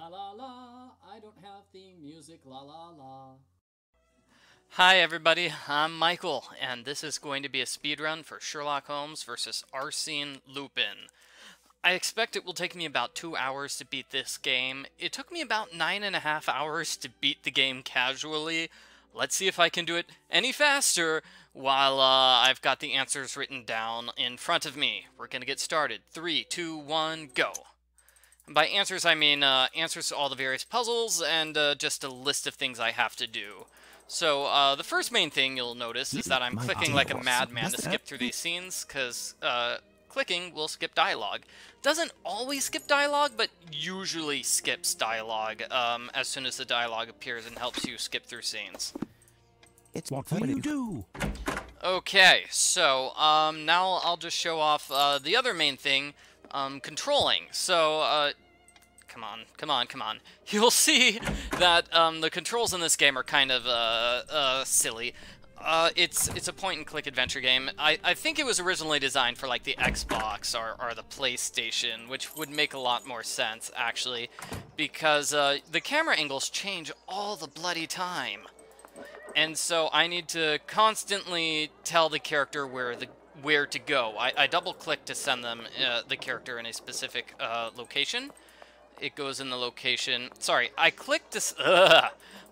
La la la, I don't have theme music, la la la. Hi everybody, I'm Michael, and this is going to be a speedrun for Sherlock Holmes versus Arsene Lupin. I expect it will take me about 2 hours to beat this game. It took me about 9.5 hours to beat the game casually. Let's see if I can do it any faster while I've got the answers written down in front of me. We're gonna get started. 3, 2, 1, go. And by answers, I mean answers to all the various puzzles and just a list of things I have to do. So, the first main thing you'll notice is that I'm clicking like a madman to skip through these scenes, because clicking will skip dialogue. Doesn't always skip dialogue, but usually skips dialogue as soon as the dialogue appears and helps you skip through scenes. It's what will you do? Okay, so now I'll just show off the other main thing, controlling. So, come on. You'll see that the controls in this game are kind of silly. It's a point-and-click adventure game. I think it was originally designed for like the Xbox or the PlayStation, which would make a lot more sense actually, because the camera angles change all the bloody time, and so I need to constantly tell the character where to go. I double-click to send them the character in a specific location. It goes in the location. Sorry, I clicked this.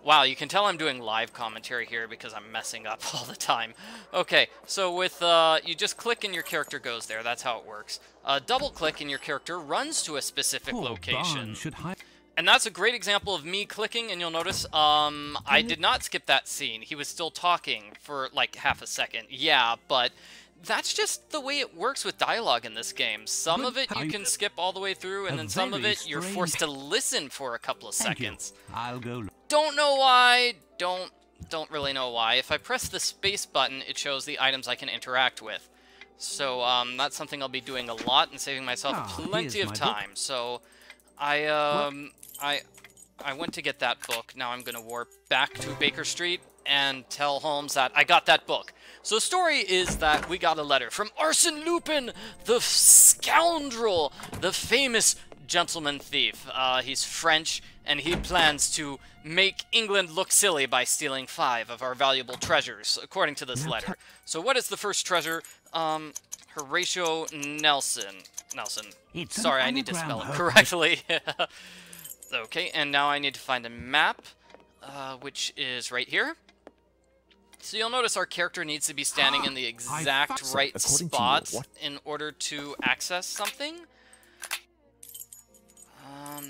Wow, you can tell I'm doing live commentary here because I'm messing up all the time. Okay, so with you just click and your character goes there. That's how it works. Double click and your character runs to a specific location. And that's a great example of me clicking, and you'll notice I did not skip that scene. He was still talking for like half a second. Yeah, but that's just the way it works with dialogue in this game. Some of it you can skip all the way through, and then some of it you're forced to listen for a couple of seconds. I'll go. Don't know why. Don't really know why. If I press the space button, it shows the items I can interact with. So that's something I'll be doing a lot and saving myself plenty of time. So I went to get that book. Now I'm gonna warp back to Baker Street and tell Holmes that I got that book. So the story is that we got a letter from Arsene Lupin, the scoundrel, the famous gentleman thief. He's French, and he plans to make England look silly by stealing 5 of our valuable treasures, according to this letter. So what is the first treasure? Horatio Nelson. Sorry, I need to spell it correctly. Okay, and now I need to find a map, which is right here. So you'll notice our character needs to be standing in the exact right spot in order to access something.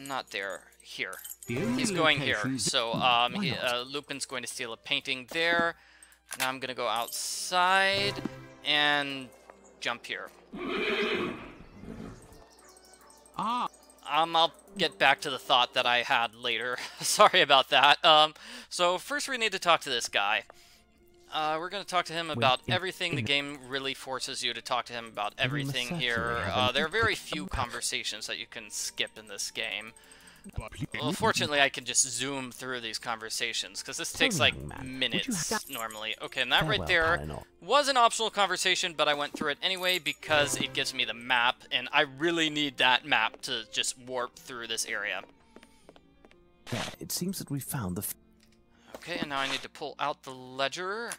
Not there. Here. He's going here. So Lupin's going to steal a painting there. Now I'm going to go outside and jump here. I'll get back to the thought that I had later. Sorry about that. So first we need to talk to this guy. We're going to talk to him about everything. The game really forces you to talk to him about everything here. There are very few conversations that you can skip in this game. Well, fortunately, I can just zoom through these conversations, because this takes like minutes normally. Okay, and that right there was an optional conversation, but I went through it anyway because it gives me the map, and I really need that map to just warp through this area. It seems that we found the... Okay, and now I need to pull out the ledger.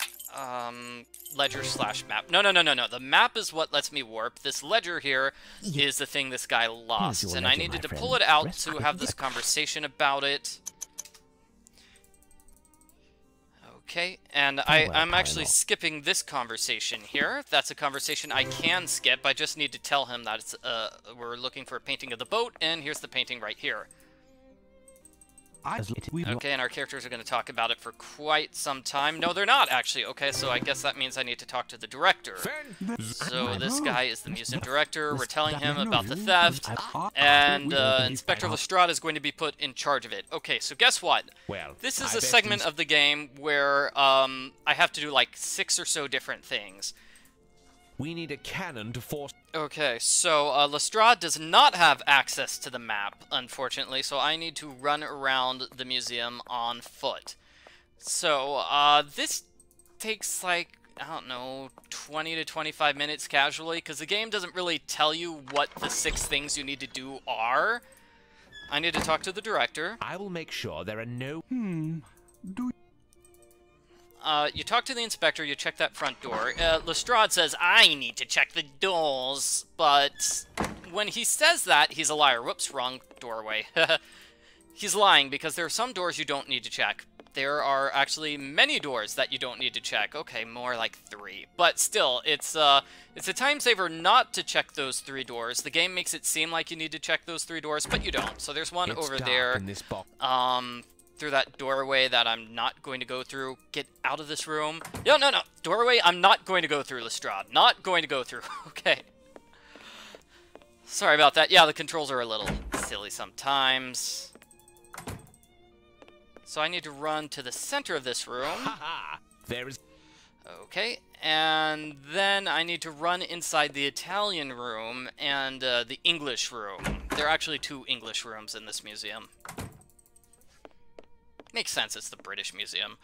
Ledger/map. No. The map is what lets me warp. This ledger here is the thing this guy lost, and I needed to pull it out to have this conversation about it. Okay, and I'm actually skipping this conversation here. That's a conversation I can skip. I just need to tell him that it's we're looking for a painting of the boat, and here's the painting right here. Okay, and our characters are going to talk about it for quite some time. No, they're not, actually. Okay, so I guess that means I need to talk to the director. So this guy is the museum director. We're telling him about the theft, and Inspector Lestrade is going to be put in charge of it. Okay, so guess what? This is a segment of the game where I have to do like 6 or so different things. We need a cannon to force... Okay, so Lestrade does not have access to the map, unfortunately, so I need to run around the museum on foot. So, this takes like, I don't know, 20 to 25 minutes casually, because the game doesn't really tell you what the 6 things you need to do are. I need to talk to the director. I will make sure there are no... You talk to the inspector, you check that front door. Lestrade says, I need to check the doors, but when he says that, he's a liar. Whoops, wrong doorway. He's lying because there are some doors you don't need to check. There are actually many doors that you don't need to check. Okay, more like 3. But still, it's a time saver not to check those 3 doors. The game makes it seem like you need to check those 3 doors, but you don't. So there's one over there. In this box. Through that doorway that I'm not going to go through. Get out of this room. No. Doorway I'm not going to go through, Lestrade. Not going to go through. Okay. Sorry about that. Yeah, the controls are a little silly sometimes. So I need to run to the center of this room. Haha! There is... Okay, and then I need to run inside the Italian room and the English room. There are actually 2 English rooms in this museum. Makes sense, it's the British Museum.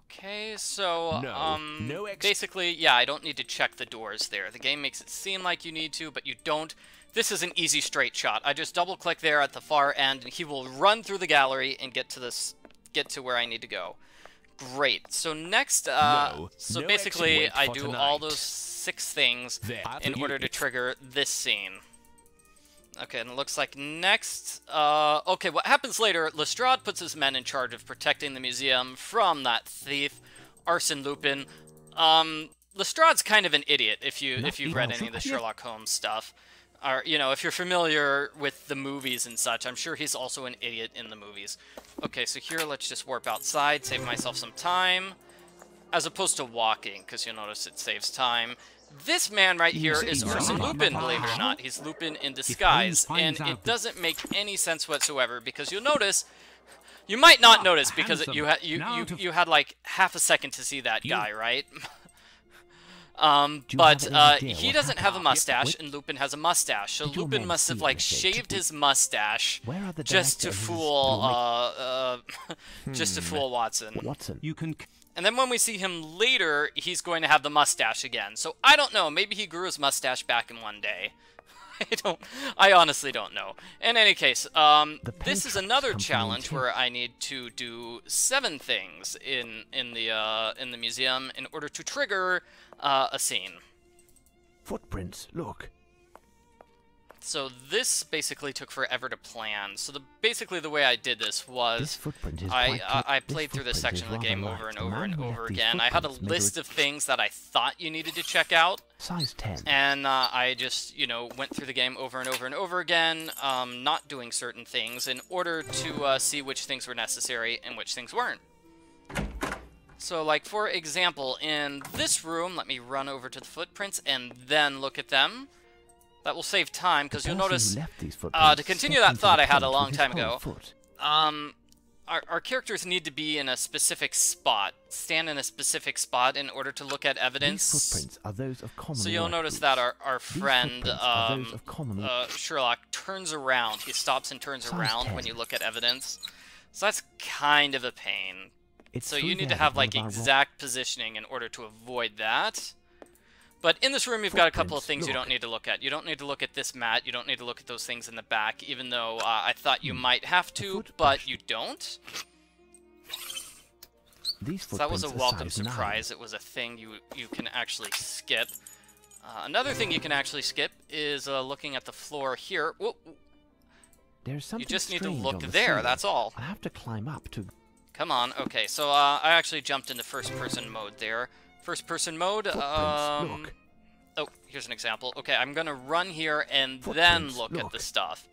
Okay, so, basically, yeah, I don't need to check the doors there. The game makes it seem like you need to, but you don't. This is an easy straight shot. I just double-click there at the far end, and he will run through the gallery and get to where I need to go. Great. So next, basically, I do all those 6 things in order to trigger this scene. Okay, and it looks like next... okay, what happens later, Lestrade puts his men in charge of protecting the museum from that thief, Arsene Lupin. Lestrade's kind of an idiot if you've read any of the Sherlock Holmes stuff. Or, you know, if you're familiar with the movies and such, I'm sure he's also an idiot in the movies. Okay, so here, let's just warp outside, save myself some time. As opposed to walking, because you'll notice it saves time. This man right here is Arsene Lupin, believe it or not. He's Lupin in disguise, and it doesn't make any sense whatsoever, because you'll notice... You might not notice, because you had like half a second to see that guy, right? But he doesn't have a mustache, and Lupin has a mustache. So Lupin must have like shaved his mustache just to fool Watson. You can. And then when we see him later, he's going to have the mustache again. So I don't know. Maybe he grew his mustache back in one day. I honestly don't know. In any case, this is another challenge where I need to do 7 things in the museum in order to trigger a scene. Footprints, look. So this basically took forever to plan. So basically the way I did this was I played through this section of the game over and over and over again. I had a list of things that I thought you needed to check out. Size 10. And I just, you know, went through the game over and over and over again, not doing certain things in order to see which things were necessary and which things weren't. So, like, for example, in this room, let me run over to the footprints and then look at them. That will save time, because you'll notice, to continue that thought I had a long time ago, our characters need to be in a specific spot, stand in a specific spot in order to look at evidence. These footprints are those of common so you'll notice that our friend, Sherlock, turns around. He stops and turns around when you look at evidence. So that's kind of a pain. So you need to have, like, exact positioning in order to avoid that. But in this room, you've got a couple of things you don't need to look at. You don't need to look at this mat. You don't need to look at those things in the back, even though I thought you might have to, but you don't. So that was a welcome surprise. It was a thing you can actually skip. Another thing you can actually skip is looking at the floor here. Whoop. You just need to look there, that's all. I have to climb up to... Come on, okay, so I actually jumped into first-person mode there. First-person mode, oh, here's an example. Okay, I'm gonna run here and then look at the stuff.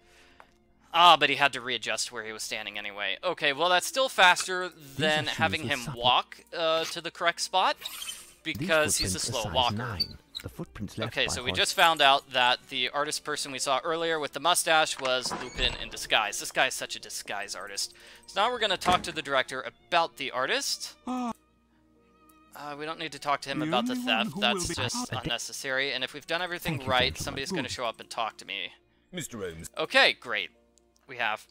Ah, but he had to readjust where he was standing anyway. Okay, well, that's still faster than having him walk to the correct spot, because he's a slow walker. Okay, so we just found out that the artist person we saw earlier with the mustache was Lupin in disguise. This guy's such a disguise artist. So now we're going to talk to the director about the artist. We don't need to talk to him about the theft. That's just unnecessary. And if we've done everything right, somebody's going to show up and talk to me. Mr. Holmes. Okay, great. We have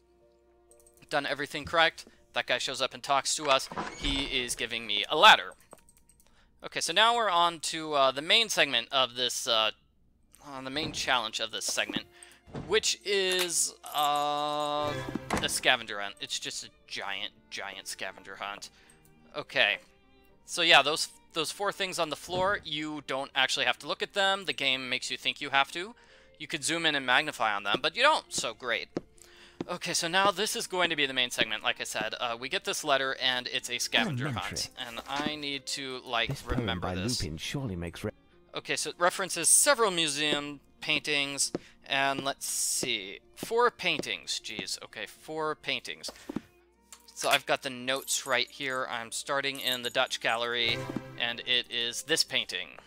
done everything correct. That guy shows up and talks to us. He is giving me a ladder. Okay, so now we're on to the main segment of this the main challenge of this segment, which is a scavenger hunt. It's just a giant scavenger hunt. Okay, so yeah, those 4 things on the floor, you don't actually have to look at them. The game makes you think you have to. You could zoom in and magnify on them, but you don't, so great. Okay, so now this is going to be the main segment, like I said. We get this letter, and it's a scavenger hunt. And I need to, like, remember this. Lupin surely makes okay, so it references several museum paintings, and let's see. 4 paintings, geez. Okay, 4 paintings. So I've got the notes right here. I'm starting in the Dutch gallery, and it is this painting.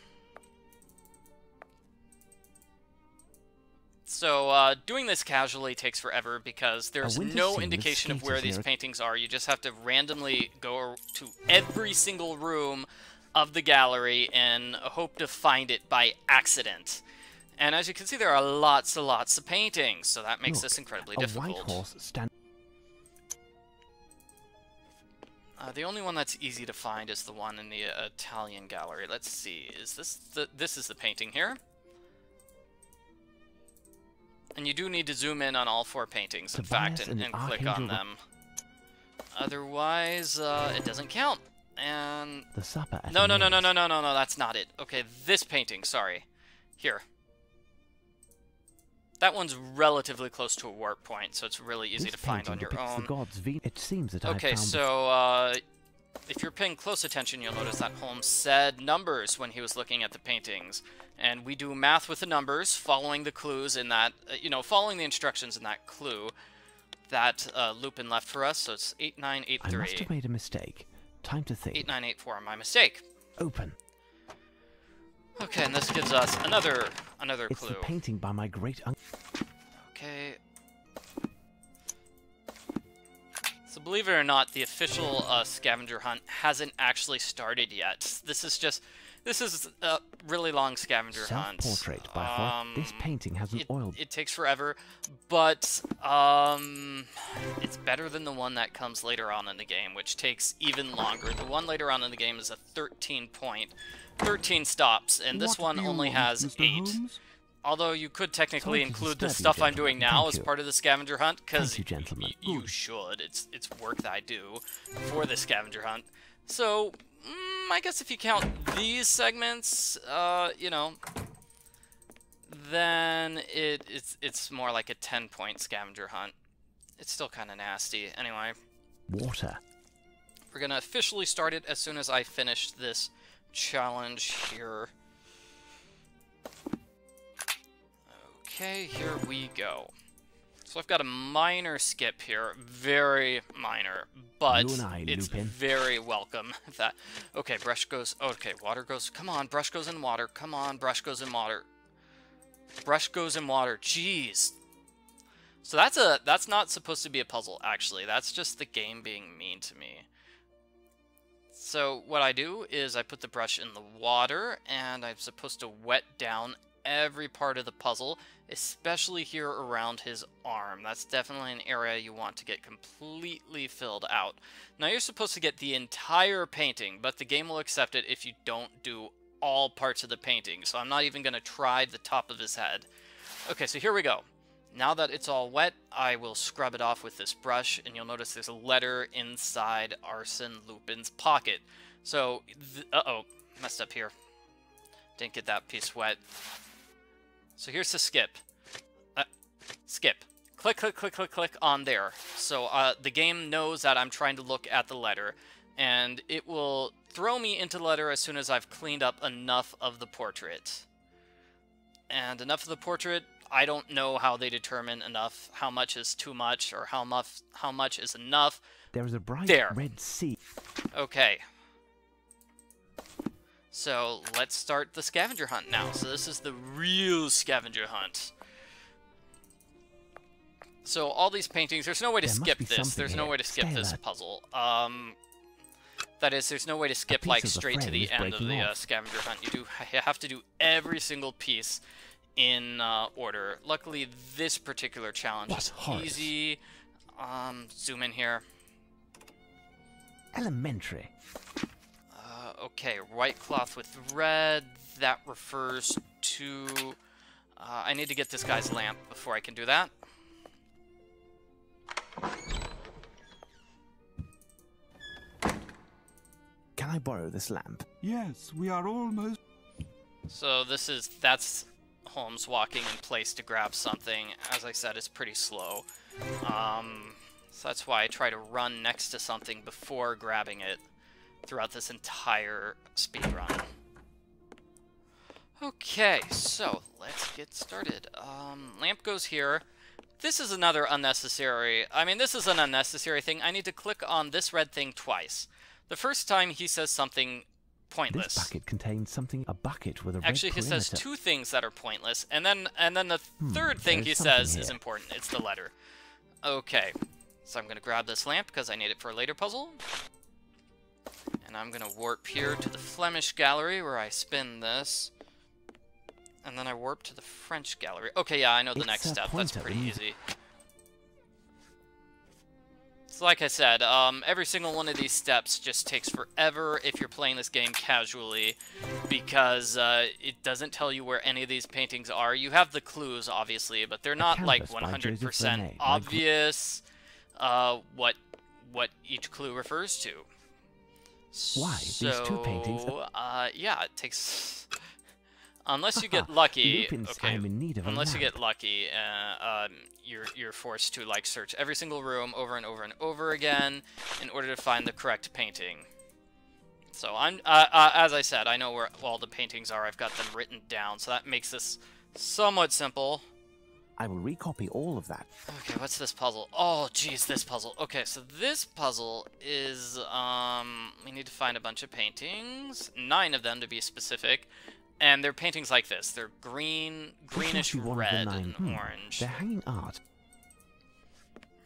So, doing this casually takes forever because there's no indication of where these paintings are. You just have to randomly go to every single room of the gallery and hope to find it by accident. And as you can see, there are lots and lots of paintings, so that makes this incredibly difficult. White horse the only one that's easy to find is the one in the Italian gallery. Let's see, is this this is the painting here? And you do need to zoom in on all 4 paintings, in fact, and click on them. Otherwise, it doesn't count. And the supper at no, that's not it. Okay, this painting, sorry. Here. That one's relatively close to a warp point, so it's really easy to find on your own. The gods it seems that okay, so if you're paying close attention, you'll notice that Holmes said numbers when he was looking at the paintings. And we do math with the numbers, following the clues in that, following the instructions in that clue that Lupin left for us. So it's 8983. I must have made a mistake. Time to think. 8984, my mistake. Open. Okay, and this gives us another It's clue. the painting by my great uncle. Okay. So believe it or not, the official scavenger hunt hasn't actually started yet. This is a really long scavenger hunt. Self-portrait by this painting has an oil. It takes forever, but it's better than the one that comes later on in the game, which takes even longer. The one later on in the game is a 13 stops, and this one only has 8. Although you could technically include the stuff I'm doing now as part of the scavenger hunt, because you should. It's work that I do for the scavenger hunt. So, I guess if you count these segments, then it's more like a 10-point scavenger hunt. It's still kind of nasty. Anyway. Water. We're going to officially start it as soon as I finish this challenge here. Okay, here we go. So I've got a minor skip here, very minor, but it's very welcome. That okay, brush goes. Okay, water goes. Come on, brush goes in water. Come on, brush goes in water. Brush goes in water. Jeez. So that's not supposed to be a puzzle. Actually, that's just the game being mean to me. So what I do is I put the brush in the water, and I'm supposed to wet down every part of the puzzle, especially here around his arm. That's definitely an area you want to get completely filled out. Now you're supposed to get the entire painting, but the game will accept it if you don't do all parts of the painting, so I'm not even going to try the top of his head. Okay, so here we go. Now that it's all wet, I will scrub it off with this brush, and you'll notice there's a letter inside Arsene Lupin's pocket. So, uh-oh, messed up here. Didn't get that piece wet. So here's the skip. Skip. Click, click, click, click, click on there. So the game knows that I'm trying to look at the letter, and it will throw me into the letter as soon as I've cleaned up enough of the portrait. And enough of the portrait, I don't know how they determine enough, how much is too much, or how much is enough. There is a bright red sea. Okay. So let's start the scavenger hunt now. So this is the real scavenger hunt. So all these paintings, there's no way to skip this. There's no way to skip this puzzle. That is, there's no way to skip like straight to the end of the scavenger hunt. You have to do every single piece in order. Luckily, this particular challenge is easy. Zoom in here. Elementary. Okay, white cloth with red. That refers to I need to get this guy's lamp before I can do that. Can I borrow this lamp? Yes, we are almost... So that's Holmes walking in place to grab something. As I said, it's pretty slow. So that's why I try to run next to something before grabbing it throughout this entire speedrun. Okay, so let's get started. Lamp goes here. This is another unnecessary... I mean, this is an unnecessary thing. I need to click on this red thing twice. The first time he says something pointless. This bucket contains something, a bucket with a red Actually, he says perimeter. 2 things that are pointless, and then the third thing he says is important. It's the letter. Okay, so I'm going to grab this lamp because I need it for a later puzzle. And I'm going to warp here to the Flemish gallery where I spin this. And then I warp to the French gallery. Okay, yeah, I know the next step. That's pretty easy. So like I said, every single one of these steps just takes forever if you're playing this game casually, because it doesn't tell you where any of these paintings are. You have the clues, obviously, but they're not like 100% obvious what each clue refers to. Why? So, these 2 paintings yeah, it takes... Unless you get lucky, okay, I'm in need of unless you get lucky, you're forced to like search every single room over and over and over again in order to find the correct painting. So I'm, as I said, I know where all the paintings are. I've got them written down, so that makes this somewhat simple. I will recopy all of that. Okay, what's this puzzle? Oh, geez, this puzzle. Okay, so this puzzle is, we need to find a bunch of paintings, 9 of them to be specific. And they're paintings like this. They're greenish red and orange. They're hanging art.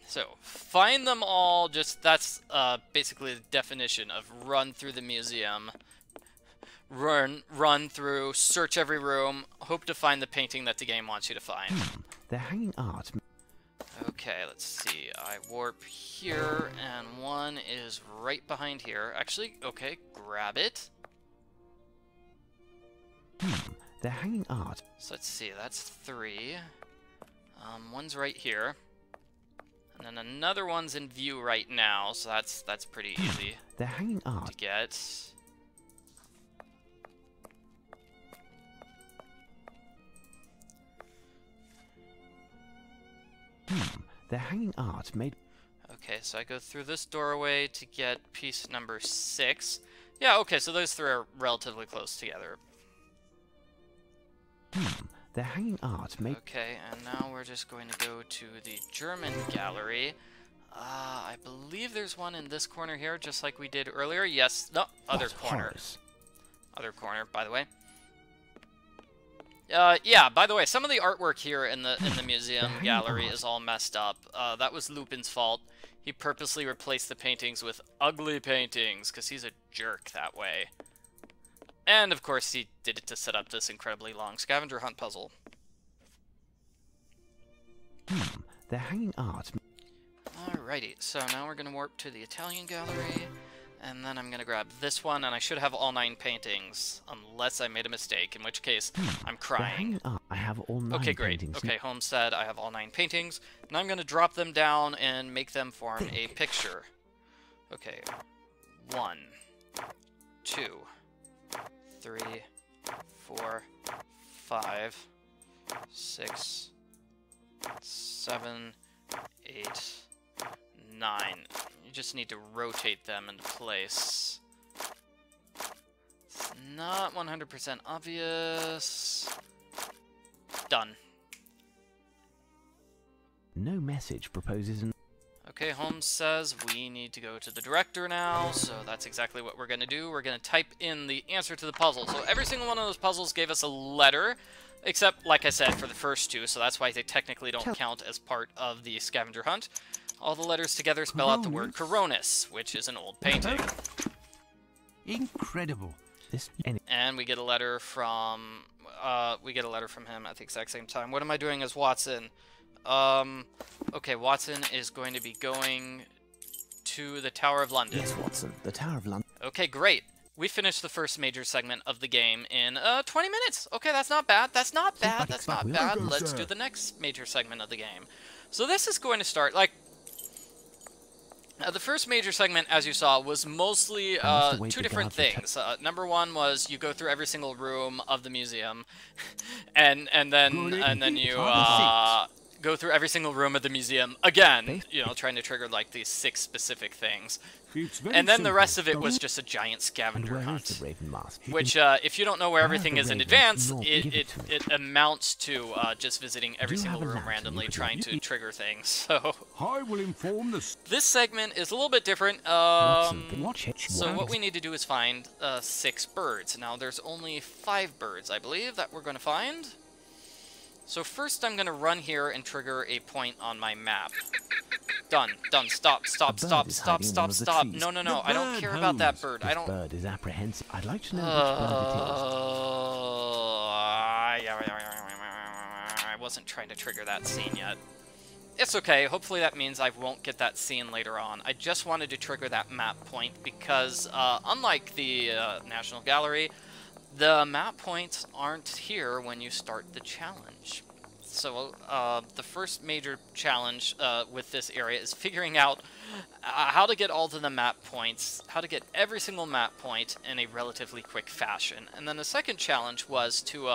So, find them all. Just, that's basically the definition of run through the museum. Run through, search every room, hope to find the painting that the game wants you to find. They're hanging art. Okay, let's see. I warp here, and one is right behind here. Actually, okay, grab it. They're hanging art. So let's see, that's 3. One's right here. And then another one's in view right now, so that's pretty easy. They're hanging art. To get. They're hanging art made... Okay, so I go through this doorway to get piece number 6. Yeah, okay, so those 3 are relatively close together. They're hanging art made... Okay, and now we're just going to go to the German gallery. I believe there's one in this corner here, just like we did earlier. Yes, no, other corner. Horrors. Other corner, by the way. Yeah, by the way, some of the artwork here in the museum gallery is all messed up. That was Lupin's fault. He purposely replaced the paintings with ugly paintings, because he's a jerk that way. And, of course, he did it to set up this incredibly long scavenger hunt puzzle. They're hanging art. Alrighty, so now we're going to warp to the Italian gallery, and then I'm going to grab this one, and I should have all 9 paintings, unless I made a mistake, in which case, I'm crying. I have all 9 okay, great. paintings. Okay, Holmes said I have all 9 paintings, and I'm going to drop them down and make them form a picture. Okay, 1, 2, 3, 4, 5, 6, 7, 8, 9. You just need to rotate them into place. It's not 100% obvious. Done. No message proposes an... Okay, Holmes says we need to go to the director now, so that's exactly what we're going to do. We're going to type in the answer to the puzzle. So every single one of those puzzles gave us a letter, except, like I said, for the first 2, so that's why they technically don't count as part of the scavenger hunt. All the letters together spell out the word Coronis, which is an old painting. Incredible. And we get a letter from him at the exact same time. What am I doing as Watson? Okay, Watson is going to be going to the Tower of London. Yes, Watson, the Tower of London. Okay, great. we finished the first major segment of the game in 20 minutes. Okay, that's not bad. That's not bad. That's not bad. Let's do the next major segment of the game. So this is going to start, like, the first major segment, as you saw, was mostly two different things. Number one was you go through every single room of the museum, and then you go through every single room of the museum again, you know, trying to trigger like these 6 specific things. And then the rest of it was just a giant scavenger hunt, which, if you don't know where everything is in advance, it amounts to just visiting every single room randomly, trying to trigger things. So I will inform the... This segment is a little bit different. So what we need to do is find 6 birds. Now, there's only 5 birds, I believe, that we're going to find. So first I'm going to run here and trigger a point on my map. Done. Done. Stop. Stop. Stop. Stop. Stop. Stop. No, no, no. I don't care about that bird. I don't... bird is apprehensive. I'd like to know which bird it is. I wasn't trying to trigger that scene yet. It's okay. Hopefully that means I won't get that scene later on. I just wanted to trigger that map point because, unlike the National Gallery, the map points aren't here when you start the challenge. So the first major challenge with this area is figuring out how to get all of the map points, how to get every single map point in a relatively quick fashion. And then the second challenge was to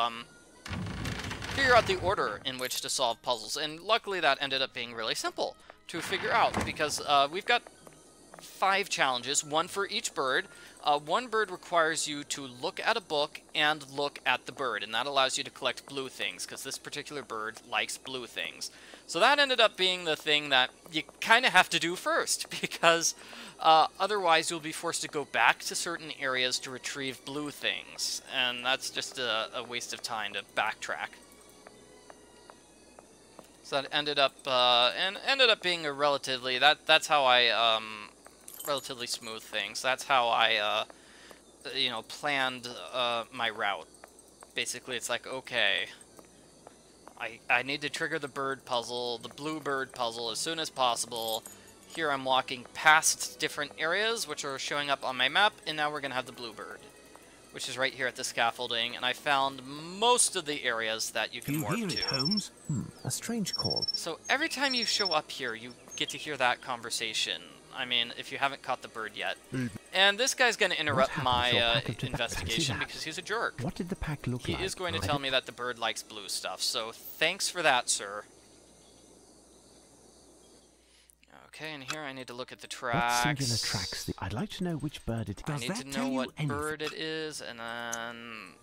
figure out the order in which to solve puzzles. And luckily that ended up being really simple to figure out because we've got 5 challenges, 1 for each bird. 1 bird requires you to look at a book and look at the bird, and that allows you to collect blue things, because this particular bird likes blue things. So that ended up being the thing that you kind of have to do first, because otherwise you'll be forced to go back to certain areas to retrieve blue things, and that's just a waste of time to backtrack. So that ended up being a relatively, that's how I relatively smooth things. That's how I, you know, planned my route. Basically, it's like, okay, I need to trigger the bird puzzle, the blue bird puzzle, as soon as possible. Here I'm walking past different areas, which are showing up on my map, and now we're going to have the blue bird, which is right here at the scaffolding, and I found most of the areas that you can warp to. Holmes? A strange call. So every time you show up here, you get to hear that conversation. I mean, if you haven't caught the bird yet. And this guy's going to interrupt my investigation because he's a jerk. What did the pack look like? He is going to tell me that the bird likes blue stuff, so thanks for that, sir. Okay, and here I need to look at the tracks. What singular tracks? I'd like to know which bird it is. I need to know what bird it is, and then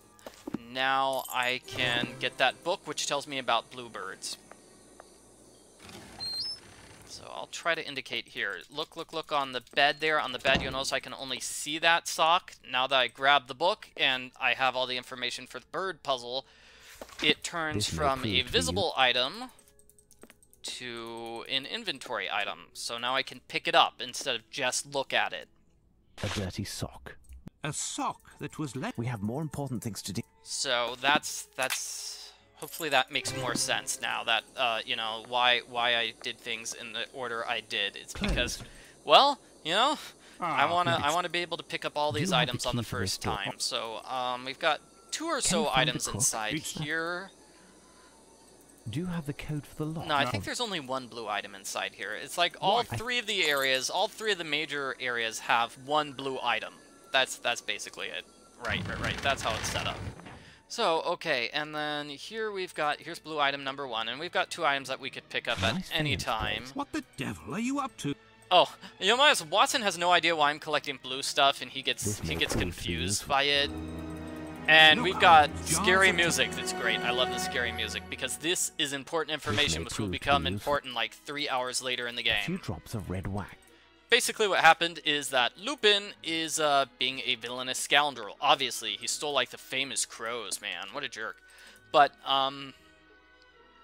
now I can get that book which tells me about bluebirds. So I'll try to indicate here. Look on the bed there. On the bed, you'll notice I can only see that sock. Now that I grab the book and I have all the information for the bird puzzle, it turns from a visible item to an inventory item. So now I can pick it up instead of just look at it. A dirty sock. A sock that was left... We have more important things to do. So that's hopefully that makes more sense now that, you know, why I did things in the order I did. It's because, well, you know, I wanna be able to pick up all these items on the first time. So, we've got 2 or so items inside here. Do you have the code for the lock? No, I think there's only 1 blue item inside here. It's like all 3 of the areas, all 3 of the major areas have 1 blue item. That's basically it. Right. That's how it's set up. So, okay, and then here here's blue item number 1, and we've got 2 items that we could pick up at any time. What the devil are you up to? Oh, you know, Watson has no idea why I'm collecting blue stuff, and he gets confused by it. And we've got scary music that's great. I love the scary music, because this is important information, which will become important like 3 hours later in the game. A few drops of red wax. Basically what happened is that Lupin is being a villainous scoundrel. Obviously, he stole like the famous crows, man. What a jerk. But,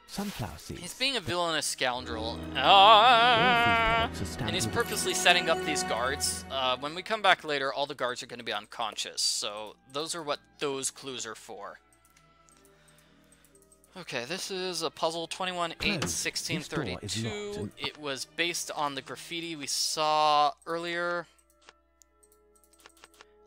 sunflower seeds. He's being a villainous scoundrel. And he's purposely setting up these guards. When we come back later, all the guards are going to be unconscious. So those are what those clues are for. Okay, this is a puzzle 21-8-1632. It was based on the graffiti we saw earlier.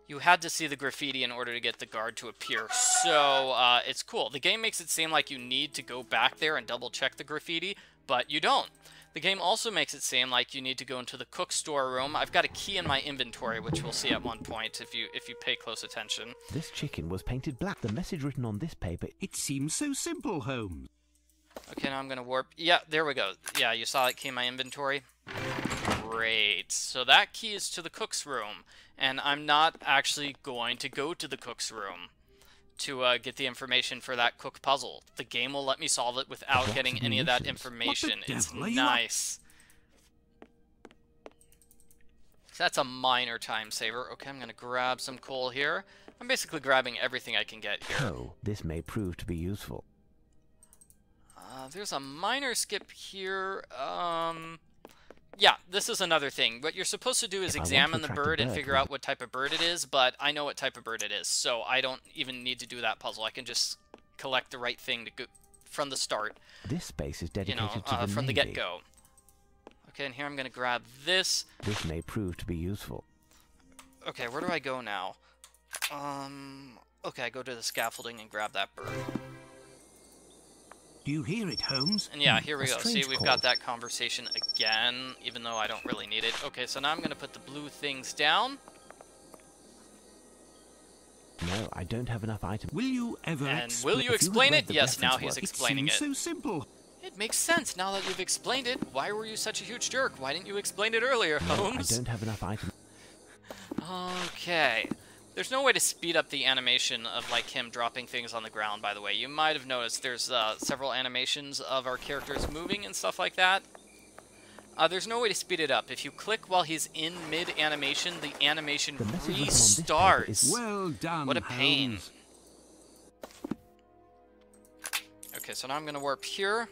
you had to see the graffiti in order to get the guard to appear. So it's cool. The game makes it seem like you need to go back there and double check the graffiti, but you don't. The game also makes it seem like you need to go into the cook storeroom. I've got a key in my inventory, which we'll see at one point if you pay close attention. This chicken was painted black. The message written on this paper... It seems so simple, Holmes. Okay, now I'm going to warp. Yeah, there we go. Yeah, you saw that key in my inventory? Great. So that key is to the cook's room, and I'm not actually going to go to the cook's room to get the information for that cook puzzle. The game will let me solve it without getting any of that information. It's nice. So that's a minor time saver. Okay, I'm going to grab some coal here. I'm basically grabbing everything I can get here. Oh, this may prove to be useful. There's a minor skip here. Yeah, this is another thing. What you're supposed to do is examine the bird and figure out what type of bird it is, but I know what type of bird it is, so I don't even need to do that puzzle. I can just collect the right thing to go from the start. This space is dedicated to the from the Navy. get-go. Okay, and here I'm going to grab this. This may prove to be useful. Okay, where do I go now? Okay, I go to the scaffolding and grab that bird. Do you hear it, Holmes? And yeah, here we go. See, strange we've call. got that conversation again, even though I don't really need it. Okay, so now I'm going to put the blue things down. No, I don't have enough items. Will you ever And will you explain it? Yes, now he's explaining it it. seems so simple. It makes sense now that you've explained it. Why were you such a huge jerk? Why didn't you explain it earlier, No, I Holmes? don't have enough items. Okay. There's no way to speed up the animation of, like, him dropping things on the ground, by the way. You might have noticed there's several animations of our characters moving and stuff like that. There's no way to speed it up. If you click while he's in mid-animation, the animation The message written on this paper restarts. is- Well done, What a pain. Holmes. Okay, so now I'm going to warp here.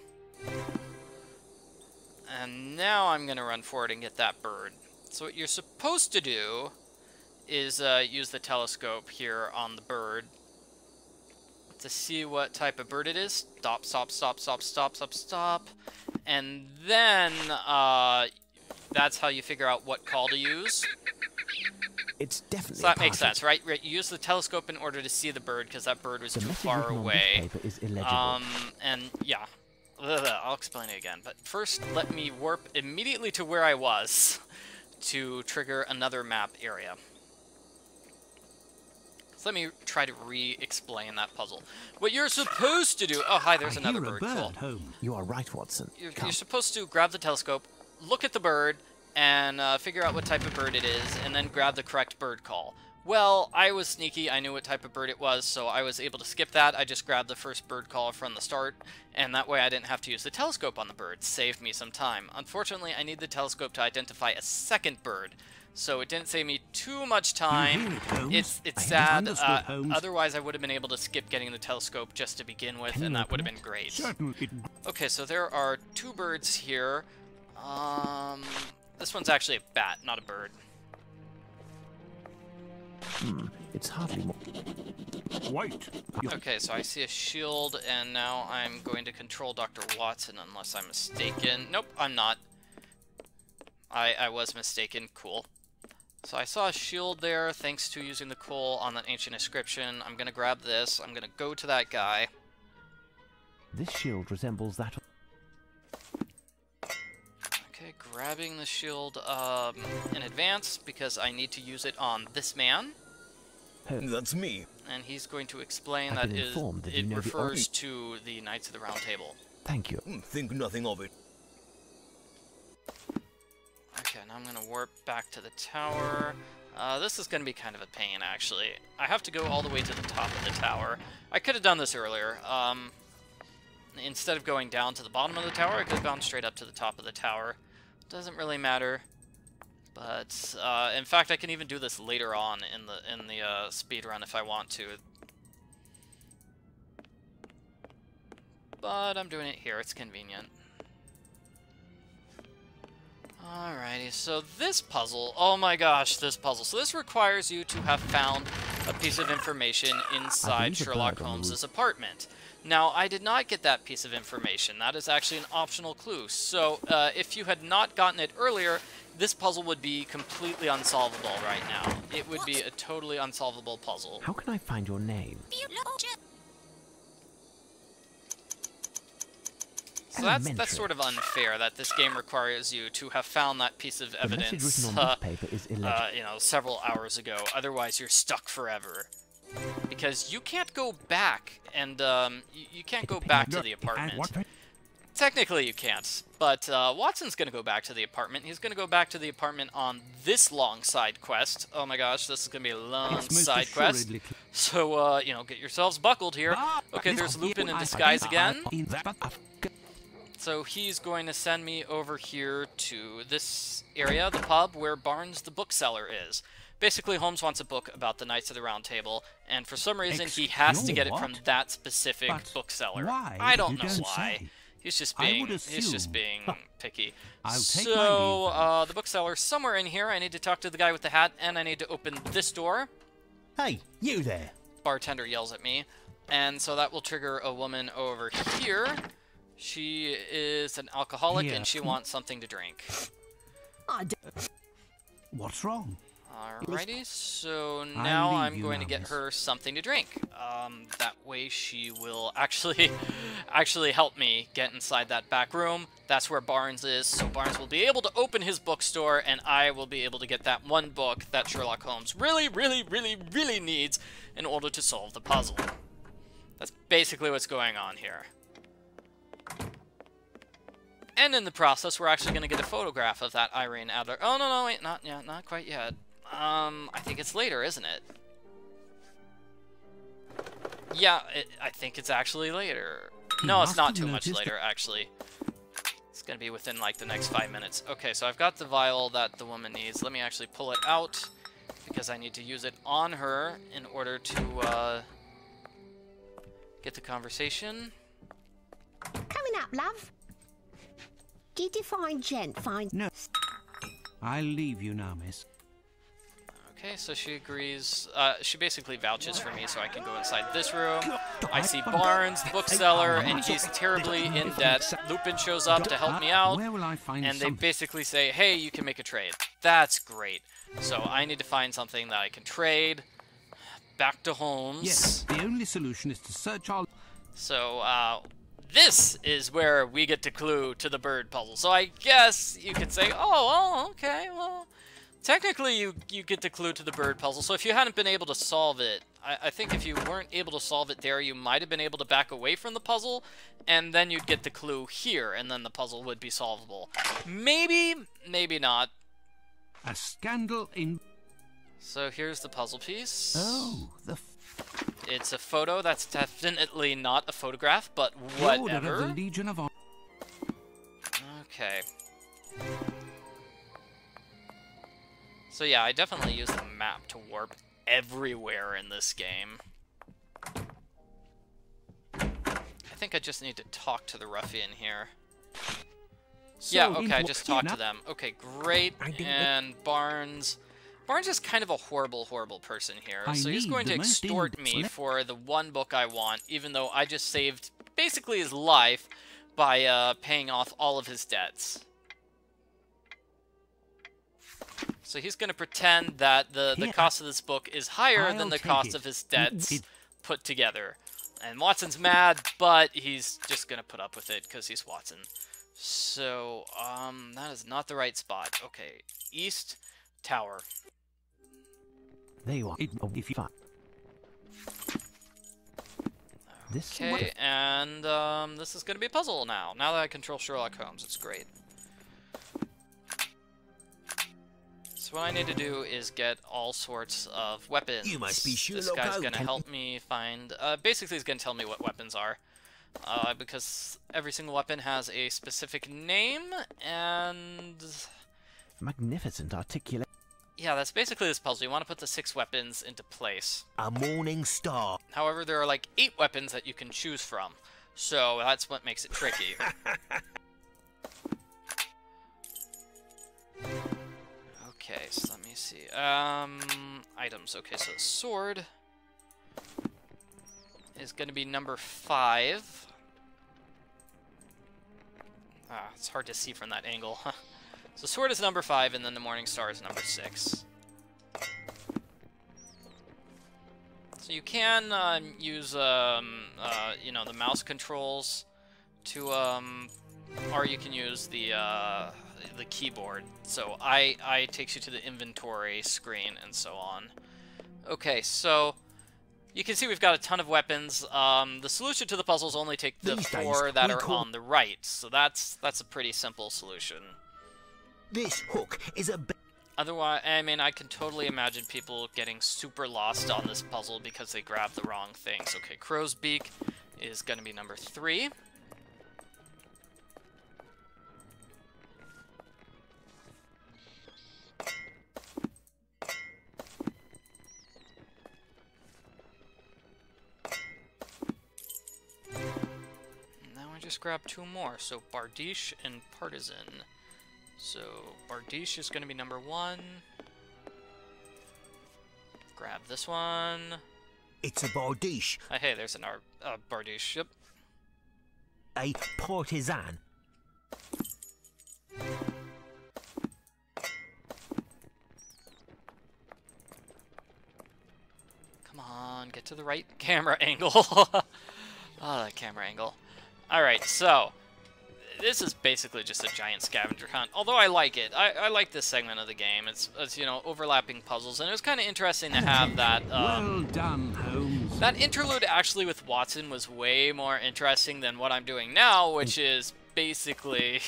And now I'm going to run forward and get that bird. So what you're supposed to do is use the telescope here on the bird to see what type of bird it is. Stop, stop, stop, stop, stop, stop, stop. And then that's how you figure out what call to use. It's definitely So that a makes party. sense, right? You use the telescope in order to see the bird because that bird was The too message far written on this away. paper is illegible. And yeah, I'll explain it again. But first, let me warp immediately to where I was to trigger another map area. So let me try to re-explain that puzzle. What you're supposed to do... Oh, hi, there's I another hear bird. a bird, Cool. Holmes. You are right, Watson. You're Come. supposed to grab the telescope, look at the bird, and figure out what type of bird it is, and then grab the correct bird call. Well, I was sneaky. I knew what type of bird it was, so I was able to skip that. I just grabbed the first bird call from the start, and that way I didn't have to use the telescope on the bird. Saved me some time. Unfortunately, I need the telescope to identify a second bird, so it didn't save me too much You time. hear it, Holmes? It's I sad. understood, Holmes. Otherwise, I would have been able to skip getting the telescope just to begin with, Can you and that open would have it? been great. Certain it... Okay, so there are two birds here. This one's actually a bat, not a bird. It's hardly more. Wait. Okay, so I see a shield, and now I'm going to control Dr. Watson unless I'm mistaken. Nope, I'm not. I was mistaken. Cool. So I saw a shield there thanks to using the coal on that ancient inscription. I'm going to grab this. I'm going to go to that guy. This shield resembles that of... Okay, grabbing the shield in advance because I need to use it on this man. That's me. And he's going to explain I've that been informed that you it know the refers to the Knights of the Round Table. Thank you. Think nothing of it. Okay, now I'm going to warp back to the tower. This is going to be kind of a pain, actually. I have to go all the way to the top of the tower. I could have done this earlier. Instead of going down to the bottom of the tower, I could have gone straight up to the top of the tower. Doesn't really matter. But, in fact, I can even do this later on in the speedrun if I want to. But I'm doing it here. It's convenient. Alrighty, so this puzzle, oh my gosh, this puzzle. So this requires you to have found a piece of information inside believe a Sherlock bird on the Holmes's roof. apartment. Now, I did not get that piece of information. That is actually an optional clue. So, if you had not gotten it earlier, this puzzle would be completely unsolvable right now. It would be a totally unsolvable puzzle. How can I find your name? So that's sort of unfair that this game requires you to have found that piece of The message evidence, written on this paper is illegible. you know, several hours ago. Otherwise, you're stuck forever. Because you can't go back, and you can't go back to the apartment. Technically, you can't, but Watson's going to go back to the apartment. He's going to go back to the apartment on this long side quest. Oh my gosh, this is going to be a long side quest. So, you know, get yourselves buckled here. Okay, there's Lupin in disguise again. So he's going to send me over here to this area, the pub, where Barnes the bookseller is. Basically, Holmes wants a book about the Knights of the Round Table, and for some reason he has to get it from that specific bookseller. I don't know why. He's just being picky. So the bookseller's somewhere in here. I need to talk to the guy with the hat, and I need to open this door. Hey, you there. Bartender yells at me, and so that will trigger a woman over here. She is an alcoholic, and she wants something to drink. What's wrong? Alrighty, so now I'm going to get her something to drink. That way she will actually help me get inside that back room. That's where Barnes is, so Barnes will be able to open his bookstore, and I will be able to get that one book that Sherlock Holmes really, really, really, really needs in order to solve the puzzle. That's basically what's going on here. And in the process, we're actually going to get a photograph of that Irene Adler. Oh, no, wait, not yet, not quite yet. I think it's later, isn't it? Yeah, I think it's actually later. No, it's not too much later, actually. It's gonna be within, like, the next 5 minutes. Okay, so I've got the vial that the woman needs. Let me actually pull it out, because I need to use it on her in order to, get the conversation. Coming up, love. Did you find gent find... No. I'll leave you now, miss. Okay, so she agrees. She basically vouches for me so I can go inside this room. I see Barnes, the bookseller, and he's terribly in debt. Lupin shows up to help me out, and they basically say, hey, you can make a trade. That's great. So I need to find something that I can trade. Back to Holmes. Yes, the only solution is to search all... So, this is where we get to clue to the bird puzzle. So I guess you could say, oh, okay, well... Technically, you get the clue to the bird puzzle, so if you hadn't been able to solve it, I think if you weren't able to solve it there, you might have been able to back away from the puzzle, and then you'd get the clue here, and then the puzzle would be solvable. Maybe, maybe not. A scandal in... So here's the puzzle piece. Oh, It's a photo that's definitely not a photograph, but whatever. Order of the Legion of Honor. Okay. So yeah, I definitely use the map to warp everywhere in this game. I think I just need to talk to the ruffian here. Yeah, okay, I just talked to them. Okay, great. And Barnes is kind of a horrible, horrible person here. So he's going to extort me for the one book I want, even though I just saved basically his life by paying off all of his debts. So he's going to pretend that the cost of this book is higher than the cost of his debts put together. And Watson's mad, but he's just going to put up with it because he's Watson. So, that is not the right spot. Okay, East Tower. There you are. If you find. Okay, and this is going to be a puzzle now. Now that I control Sherlock Holmes, it's great. So what I need to do is get all sorts of weapons. You must be Sherlock This guy's Holmes. going to help me find... basically, he's going to tell me what weapons are. Because every single weapon has a specific name, and... Magnificent articulation. Yeah, that's basically this puzzle. You want to put the 6 weapons into place. A morning star. However, there are like 8 weapons that you can choose from. So that's what makes it tricky. Okay, so let me see. Items. Okay, so the sword is going to be number 5. It's hard to see from that angle. So sword is number 5, and then the morning star is number 6. So you can use, you know, the mouse controls to, or you can use the keyboard. So I takes you to the inventory screen and so on. Okay, so you can see we've got a ton of weapons. The solution to the puzzles only take the 4 that are on the right, so that's a pretty simple solution. This hook is a... Otherwise, I mean, I can totally imagine people getting super lost on this puzzle because they grabbed the wrong things. Okay, Crow's Beak is going to be number 3. Now I just grab 2 more, so Bardiche and Partisan. So Bardiche is going to be number 1. Grab this one. It's a Bardiche. Hey, there's an Bardiche. Yep. A partisan. Come on, get to the right camera angle. Oh, that camera angle. Alright, so this is basically just a giant scavenger hunt, although I like it. I like this segment of the game. It's you know, overlapping puzzles, and it was kind of interesting to have that, well done, Holmes. that interlude actually with Watson was way more interesting than what I'm doing now, which is basically,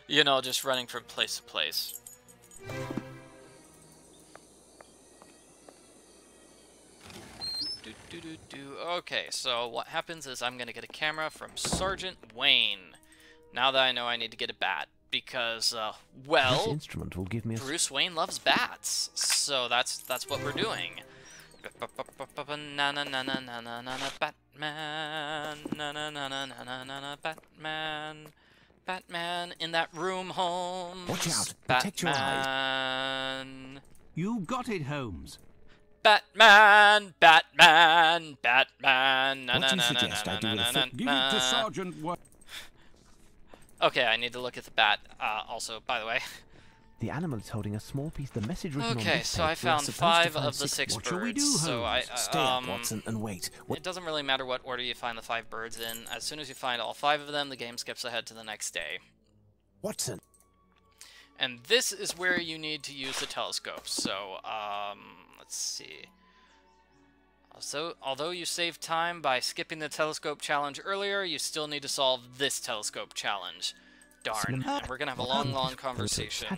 you know, just running from place to place. Okay, so what happens is I'm going to get a camera from Sergeant Wayne. Now that I know I need to get a bat, because, This well, instrument will give me a Bruce Wayne loves bats, so that's what we're doing. Batman, Batman, Batman in that room, Holmes. Watch out, protect your eyes. Batman. You got it, Holmes. Batman, Batman, Batman. What do you suggest I do with the Give it to Sergeant Wayne. Okay, I need to look at the bat. Also, by the way. The animal is holding a small piece. The message written on Okay, this so page, I we're found supposed to 5 find of the 6 6 What shall we birds. do, So Holmes? Stay up, Watson, and wait. It doesn't really matter what order you find the 5 birds in. As soon as you find all 5 of them, the game skips ahead to the next day. Watson. And this is where you need to use the telescope. So, let's see. So, although you saved time by skipping the telescope challenge earlier, you still need to solve this telescope challenge. Darn. And we're gonna have a long conversation.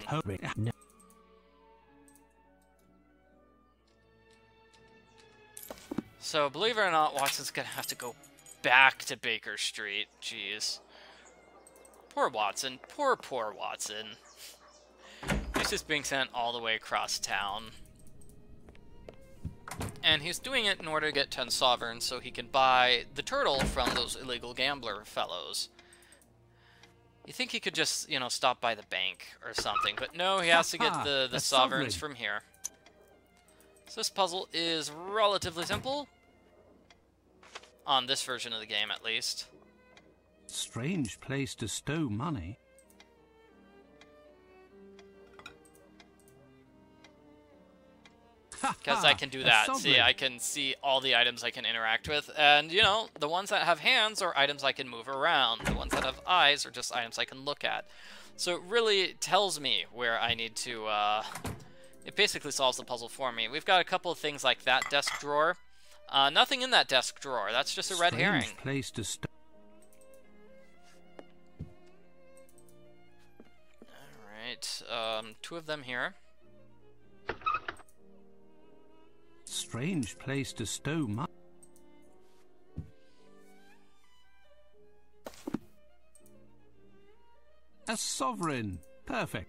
So, believe it or not, Watson's gonna have to go back to Baker Street. Jeez. Poor Watson. Poor Watson. He's just being sent all the way across town. And he's doing it in order to get 10 sovereigns so he can buy the turtle from those illegal gambler fellows. You think he could just, you know, stop by the bank or something, but no, he has to get the sovereigns from here. So this puzzle is relatively simple. On this version of the game, at least. Strange place to stow money. Because I can do that. See, I can see all the items I can interact with. And, you know, the ones that have hands are items I can move around. The ones that have eyes are just items I can look at. So it really tells me where I need to, it basically solves the puzzle for me. We've got a couple of things like that desk drawer. Nothing in that desk drawer. That's just a red herring. Strange place to stow. Alright, 2 of them here. Strange place to stow money. A sovereign. Perfect.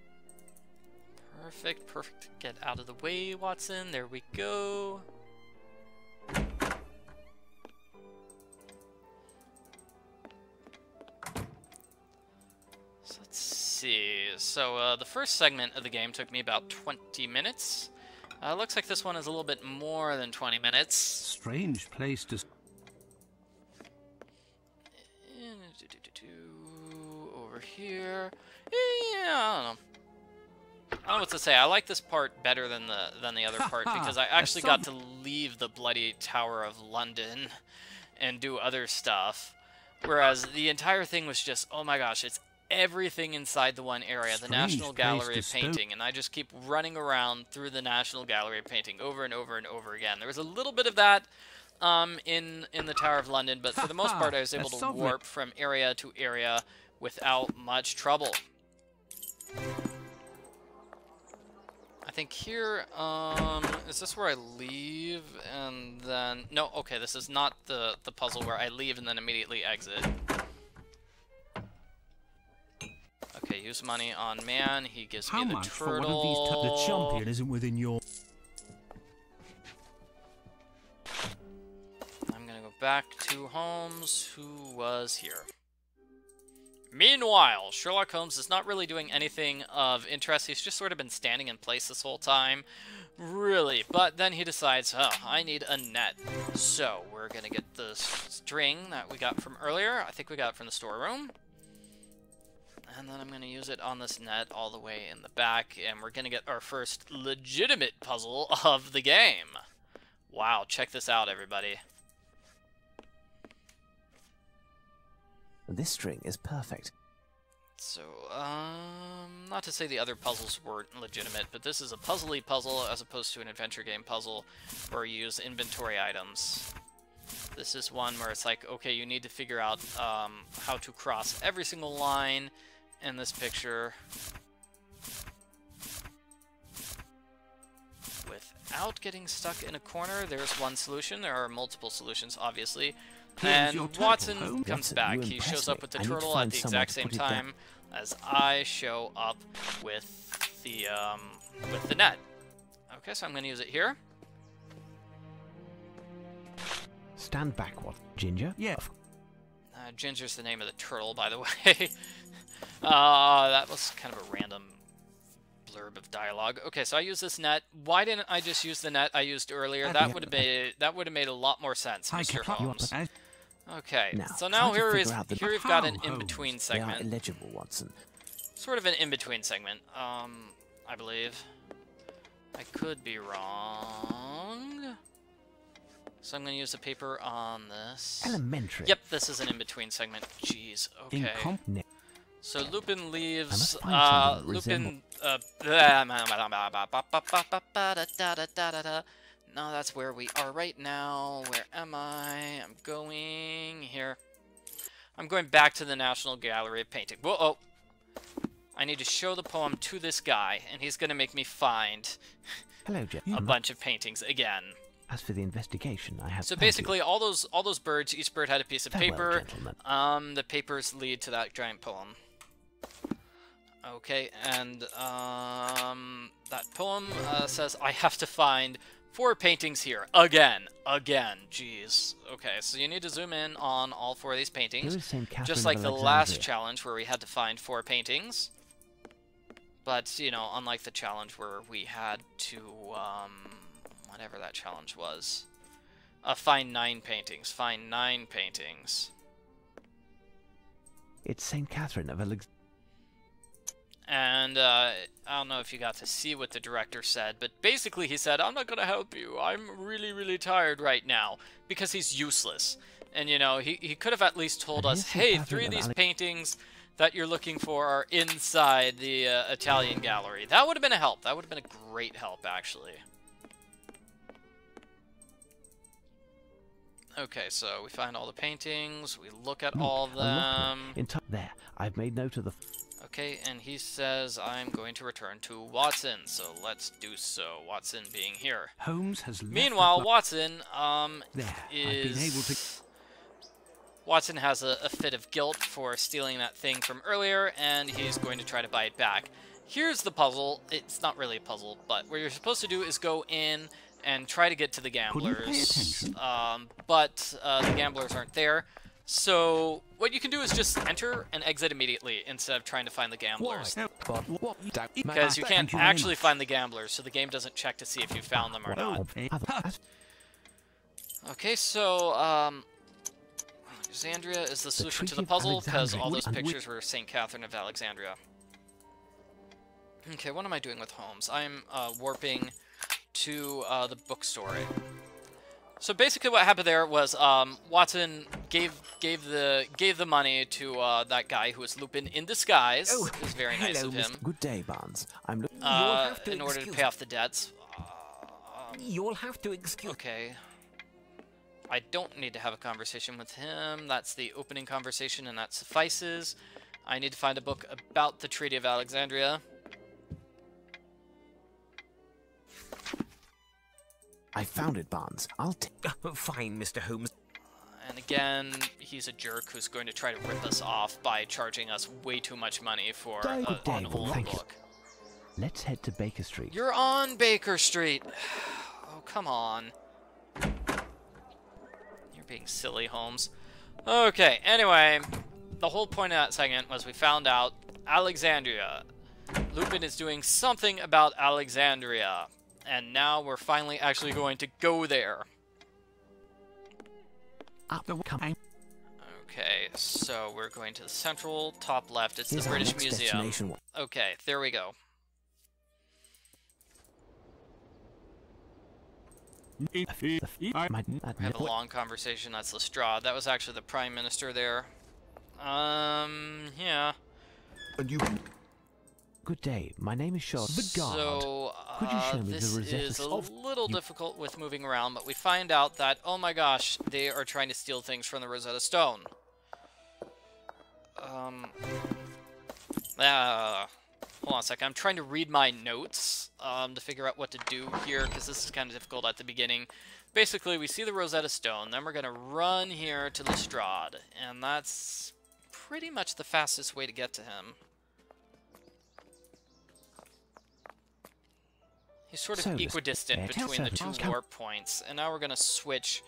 Perfect. Get out of the way, Watson. There we go. So let's see. So the first segment of the game took me about 20 minutes. Looks like this one is a little bit more than 20 minutes. Strange place to... here. Yeah, I don't know. I don't know what to say. I like this part better than the other part because I actually got to leave the bloody Tower of London and do other stuff. Whereas the entire thing was just, oh my gosh, it's everything inside the one area, the National Gallery of Painting, and I just keep running around through the National Gallery of Painting over and over and over again. There was a little bit of that in the Tower of London, but for the most part I was able to warp from area to area without much trouble. I think here, is this where I leave and then... No, okay, this is not the puzzle where I leave and then immediately exit. Okay, use money on man. He gives me the turtle. For one of these the champion isn't within your... I'm gonna go back to Holmes, who was here. Meanwhile, Sherlock Holmes is not really doing anything of interest. He's just sort of been standing in place this whole time. Really. But then he decides, oh, I need a net. So, we're gonna get the string that we got from earlier. I think we got it from the storeroom. And then I'm gonna use it on this net all the way in the back. And we're gonna get our first legitimate puzzle of the game. Wow, check this out, everybody. This string is perfect. So, not to say the other puzzles weren't legitimate, but this is a puzzly puzzle as opposed to an adventure game puzzle where you use inventory items. This is one where it's like, okay, you need to figure out how to cross every single line in this picture without getting stuck in a corner. There's one solution. There are multiple solutions, obviously. And Watson comes back. He shows up with the turtle at the exact same time as I show up with the net. Okay, so I'm going to use it here. Stand back, what? Ginger? Yeah. Ginger's the name of the turtle, by the way. That was kind of a random blurb of dialogue. Okay, so I use this net. Why didn't I just use the net I used earlier? That would have made a lot lot more sense, Mr. Holmes. Okay, so now here we've got an in-between segment. They are illegible, Watson. Sort of an in-between segment, I believe. I could be wrong. So I'm going to use the paper on this. Elementary. Yep, this is an in-between segment. Jeez, okay. So Lupin leaves, Lupin, no, that's where we are right now. Where am I? I'm going here. I'm going back to the National Gallery of Painting. Whoa, oh. I need to show the poem to this guy, and he's going to make me find a bunch of paintings again. As for the investigation, I have. So basically, all those birds, each bird had a piece of paper. The papers lead to that giant poem. Okay, and that poem says I have to find 4 paintings here. Again. Jeez. Okay, so you need to zoom in on all 4 of these paintings. Just like the last challenge where we had to find 4 paintings. But, you know, unlike the challenge where we had to, whatever that challenge was. Find 9 paintings. Find 9 paintings. It's St. Catherine of Alexandria. And I don't know if you got to see what the director said, but basically he said, I'm not going to help you. I'm really, really tired right now. Because he's useless. And, you know, he could have at least told us, hey, 3 of these paintings that you're looking for are inside the Italian gallery. That would have been a help. That would have been a great help, actually. Okay, so we find all the paintings. We look at all of them. There, I've made note of the... Okay, and he says I'm going to return to Watson, so let's do so. Watson being here. Holmes has left. Meanwhile, Watson there, I've been able to... Watson has a fit of guilt for stealing that thing from earlier, and he's going to try to buy it back. Here's the puzzle. It's not really a puzzle, but what you're supposed to do is go in and try to get to the gamblers. But the gamblers aren't there. So what you can do is just enter and exit immediately instead of trying to find the gamblers. Because you can't actually find the gamblers, so the game doesn't check to see if you found them or not. Okay, so Alexandria is the solution to the puzzle, because all those pictures were St. Catherine of Alexandria. Okay, what am I doing with Holmes? I'm warping to the bookstore. So basically, what happened there was Watson gave the money to that guy who was Lupin in disguise. Oh, it was very nice hello, of him. Good day, Barnes. I'm looking. In order to pay off the debts. You'll have to excuse. Okay. I don't need to have a conversation with him. That's the opening conversation, and that suffices. I need to find a book about the Treaty of Alexandria. I found it, Barnes. I'll take. Fine, Mr. Holmes. And again, he's a jerk who's going to try to rip us off by charging us way too much money for an old book. Let's head to Baker Street. You're on Baker Street. Oh, come on. You're being silly, Holmes. Okay, anyway, the whole point of that segment was we found out Alexandria. Lupin is doing something about Alexandria. And now we're finally actually going to go there. Okay, so we're going to the central, top left. It's the British Museum. Okay, there we go. I have a long conversation. That's Lestrade. That was actually the Prime Minister there. Yeah. Good day. My name is Sherlock. So, could you show me this the Rosetta is a little difficult with moving around, but we find out that, oh my gosh, they are trying to steal things from the Rosetta Stone. Hold on a second. I'm trying to read my notes to figure out what to do here, because this is kind of difficult at the beginning. Basically, we see the Rosetta Stone, then we're going to run here to Lestrade, and that's pretty much the fastest way to get to him. He's sort of equidistant between the two warp points, and now we're going to switch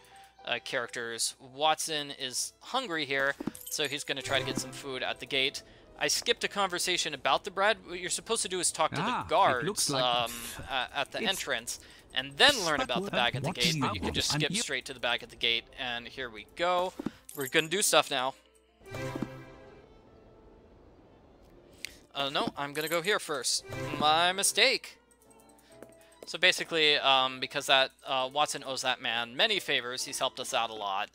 characters. Watson is hungry here, so he's going to try to get some food at the gate. I skipped a conversation about the bread. What you're supposed to do is talk to the guards at the entrance, and then learn about the bag at the gate, but you can just skip straight to the bag at the gate, and here we go. We're going to do stuff now. No, I'm going to go here first. My mistake. So basically, because that Watson owes that man many favors, he's helped us out a lot.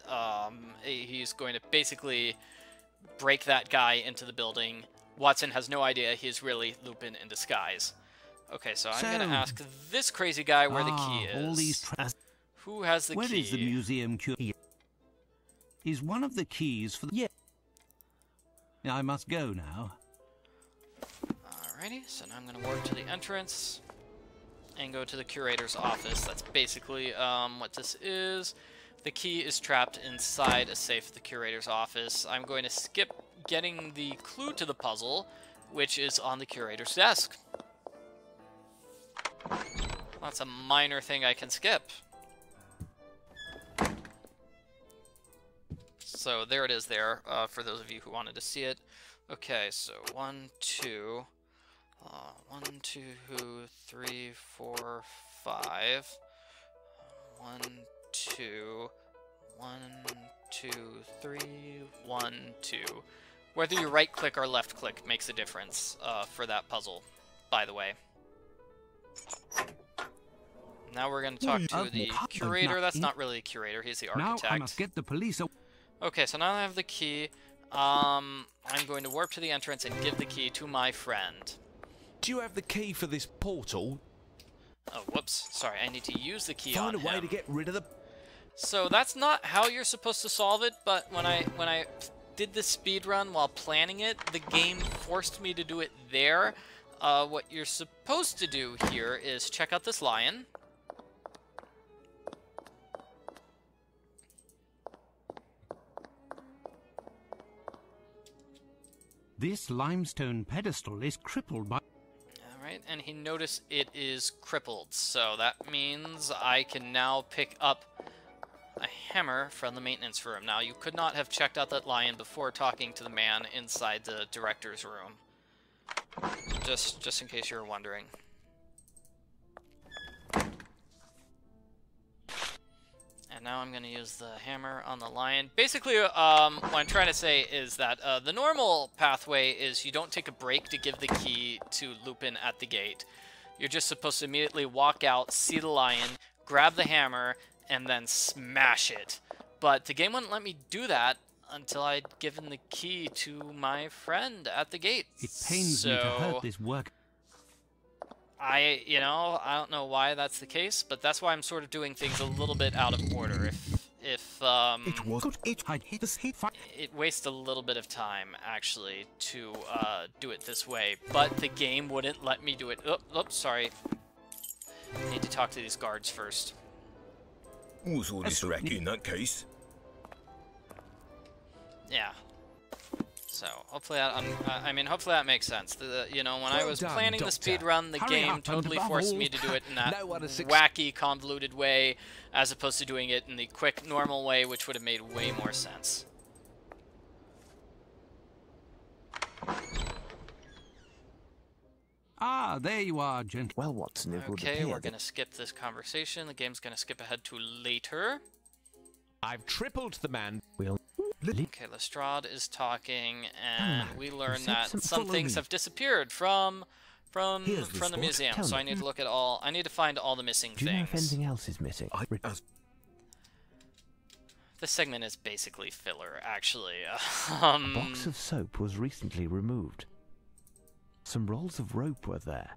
He's going to basically break that guy into the building. Watson has no idea he's really Lupin in disguise. Okay, so I'm going to ask this crazy guy where the key is. Who has the key? Where is the museum key? Is one of the keys for the... Yeah. I must go now. Alrighty, so now I'm going to warp to the entrance and go to the curator's office. That's basically what this is. The key is trapped inside a safe at the curator's office. I'm going to skip getting the clue to the puzzle, which is on the curator's desk. That's a minor thing I can skip. So there it is there, for those of you who wanted to see it. Okay, so 1, 2... 1, 2, 3, 4, 5. 1, 2, 1, 2, 3, 1, 2. Whether you right-click or left-click makes a difference for that puzzle, by the way. Now we're going to talk to the curator. That's not really a curator, he's the architect. Now I must get the police. Okay, so now I have the key. I'm going to warp to the entrance and give the key to my friend. Do you have the key for this portal? Oh, whoops. Sorry, I need to use the key on him. Find a way to get rid of the... So that's not how you're supposed to solve it, but when I did the speedrun while planning it, the game forced me to do it there. What you're supposed to do here is check out this lion. This limestone pedestal is crippled by... Alright, and he noticed it is crippled, so that means I can now pick up a hammer from the maintenance room. Now, you could not have checked out that lion before talking to the man inside the director's room. Just in case you were wondering. And now I'm going to use the hammer on the lion. Basically, what I'm trying to say is that the normal pathway is you don't take a break to give the key to Lupin at the gate. You're just supposed to immediately walk out, see the lion, grab the hammer, and then smash it. But the game wouldn't let me do that until I'd given the key to my friend at the gate. It pains me to hurt this work. I don't know why that's the case, but that's why I'm sort of doing things a little bit out of order. It wastes a little bit of time, actually, to do it this way, but the game wouldn't let me do it. Oops, sorry. I need to talk to these guards first. What's all this wreck in that case? Yeah. So hopefully hopefully that makes sense. When I was planning the speedrun, the game totally forced me to do it in that wacky, convoluted way, as opposed to doing it in the quick, normal way, which would have made way more sense. Ah, there you are, gentlemen. Well, Watson, it would Okay, appear we're that gonna skip this conversation. The game's gonna skip ahead to later. I've tripled the man. we'll Okay, Lestrade is talking, and we learn that some follow things me. have disappeared from Here's the the museum. Tell So me. I need to look at all. I need to find all the missing Do you know if things. anything else is missing? This segment is basically filler, actually. A box of soap was recently removed. Some rolls of rope were there.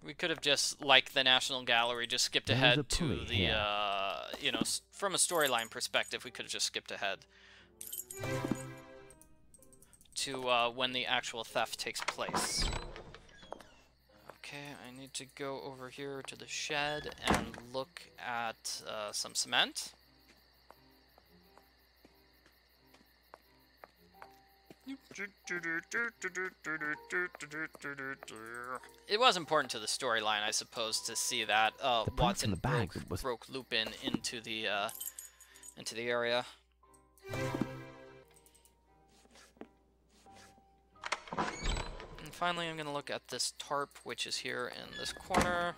We could have just, like the National Gallery, just skipped There's ahead a to pulley the, here. from a storyline perspective, we could have just skipped ahead to when the actual theft takes place. Okay, I need to go over here to the shed and look at some cement. It was important to the storyline, I suppose, to see that The print Watson from the bag that was broke Lupin into the area. And finally, I'm going to look at this tarp, which is here in this corner.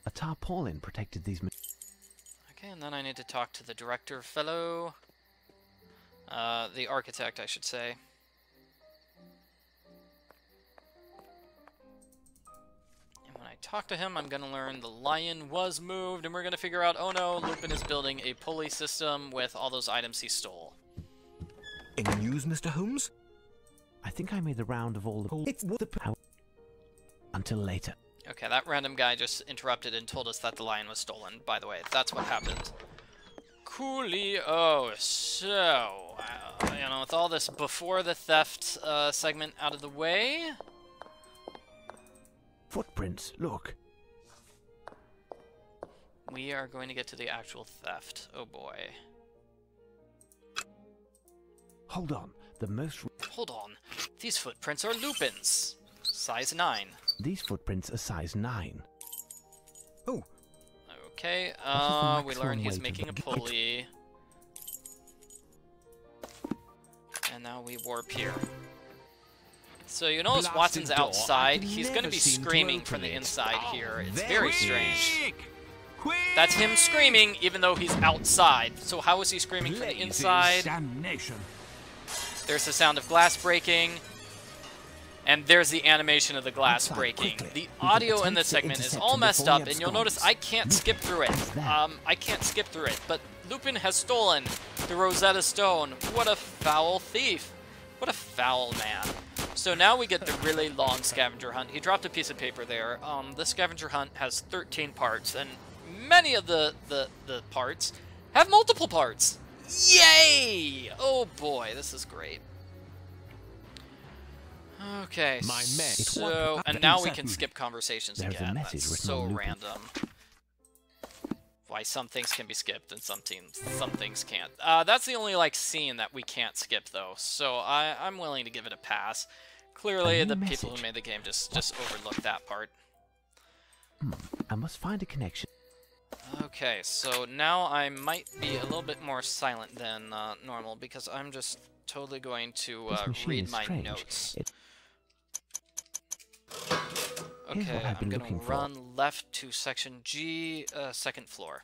A tarpaulin protected these. Okay, and then I need to talk to the director fellow. The architect, I should say. And when I talk to him, I'm going to learn the lion was moved, and we're going to figure out, oh no, Lupin is building a pulley system with all those items he stole. Any news, Mr. Holmes? I think I made the round of all the. Until later. Okay, that random guy just interrupted and told us that the lion was stolen, by the way. That's what happened. Coolio. So, with all this before the theft segment out of the way... Footprints, look. We are going to get to the actual theft. Oh boy. Hold on. The most. Hold on. These footprints are Lupin's. Size 9. These footprints are size 9. Oh. Okay, the we learn maximum he's weight of making the a pulley. And now we warp here. So you notice Blasted Watson's door. outside. I've He's going to never be seemed to screaming open from the it. inside here. It's very very strange. Quick! That's him screaming even though he's outside. So how is he screaming from the Lazy inside? damnation. There's the sound of glass breaking. And there's the animation of the glass Outside, breaking. quickly. The We audio can in this attempt to segment is intercept all him messed before he up, and you'll notice absconds. I can't skip through it. What's that? I can't skip through it, but Lupin has stolen the Rosetta Stone. What a foul thief. What a foul man. So now we get the really long scavenger hunt. He dropped a piece of paper there. The scavenger hunt has 13 parts, and many of the parts have multiple parts. Yay! Oh boy, this is great. Okay, My men. so, and now we can skip conversations There's a again. message That's written so on Lupin. random. Why some things can be skipped and some things can't. That's the only, like, scene that we can't skip, though, so I'm willing to give it a pass. Clearly, A new the people who message. made the game just overlooked that part. I must find a connection. Okay, so now I might be a little bit more silent than normal, because I'm just totally going to This machine read is my strange. notes. Here's Okay, what I've I'm been going looking to for. run left to section G, second floor.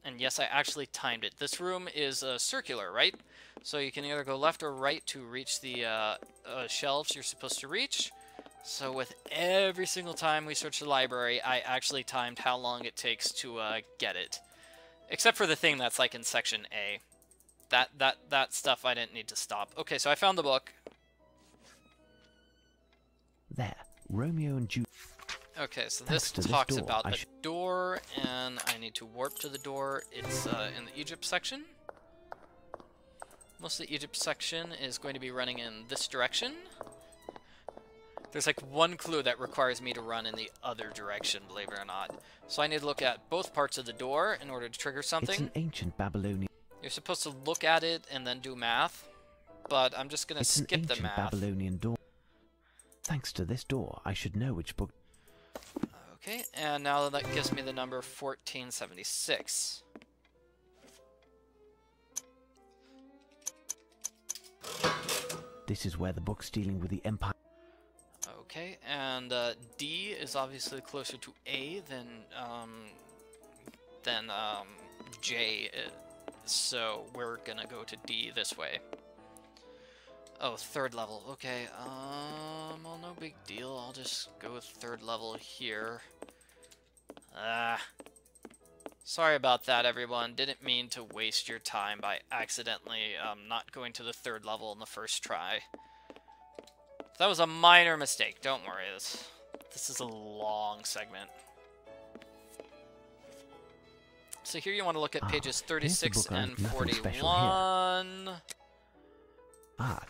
And yes, I actually timed it. This room is circular, right? So you can either go left or right to reach the shelves you're supposed to reach. So with every single time we search the library, I actually timed how long it takes to get it. Except for the thing that's like in section A. That stuff I didn't need to stop. Okay, so I found the book. There, Romeo and Juliet. Okay, so Thanks this to this talks door, about I a door, and I need to warp to the door. It's in the Egypt section. Most of the Egypt section is going to be running in this direction. There's like one clue that requires me to run in the other direction, believe it or not. So I need to look at both parts of the door in order to trigger something. It's an ancient Babylonian. You're supposed to look at it and then do math, but I'm just going to skip the It's an ancient math. Babylonian door. Thanks to this door, I should know which book. Okay, and now that gives me the number 1476. This is where the book's dealing with the Empire. Okay, and D is obviously closer to A than J is, so we're gonna go to D this way. Oh, third level. Okay, well, no big deal. I'll just go with third level here. Sorry about that, everyone. Didn't mean to waste your time by accidentally not going to the third level in the first try. That was a minor mistake. Don't worry. This is a long segment. So here you want to look at pages 36 and 41.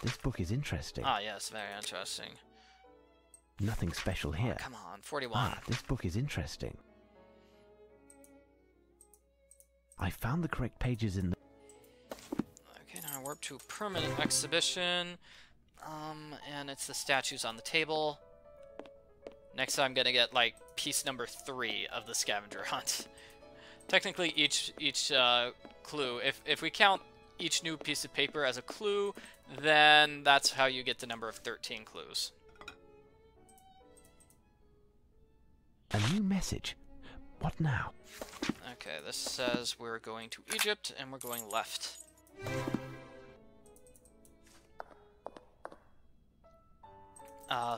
This book is interesting. Yes, very interesting. Nothing special here. Come on, 41. This book is interesting. I found the correct pages in the... Okay, now I warp to permanent exhibition. And it's the statues on the table. Next I'm gonna get, like, piece number 3 of the scavenger hunt. Technically, each clue, if we count each new piece of paper as a clue, then that's how you get the number of 13 clues. A new message. What now? Okay, this says we're going to Egypt, and we're going left.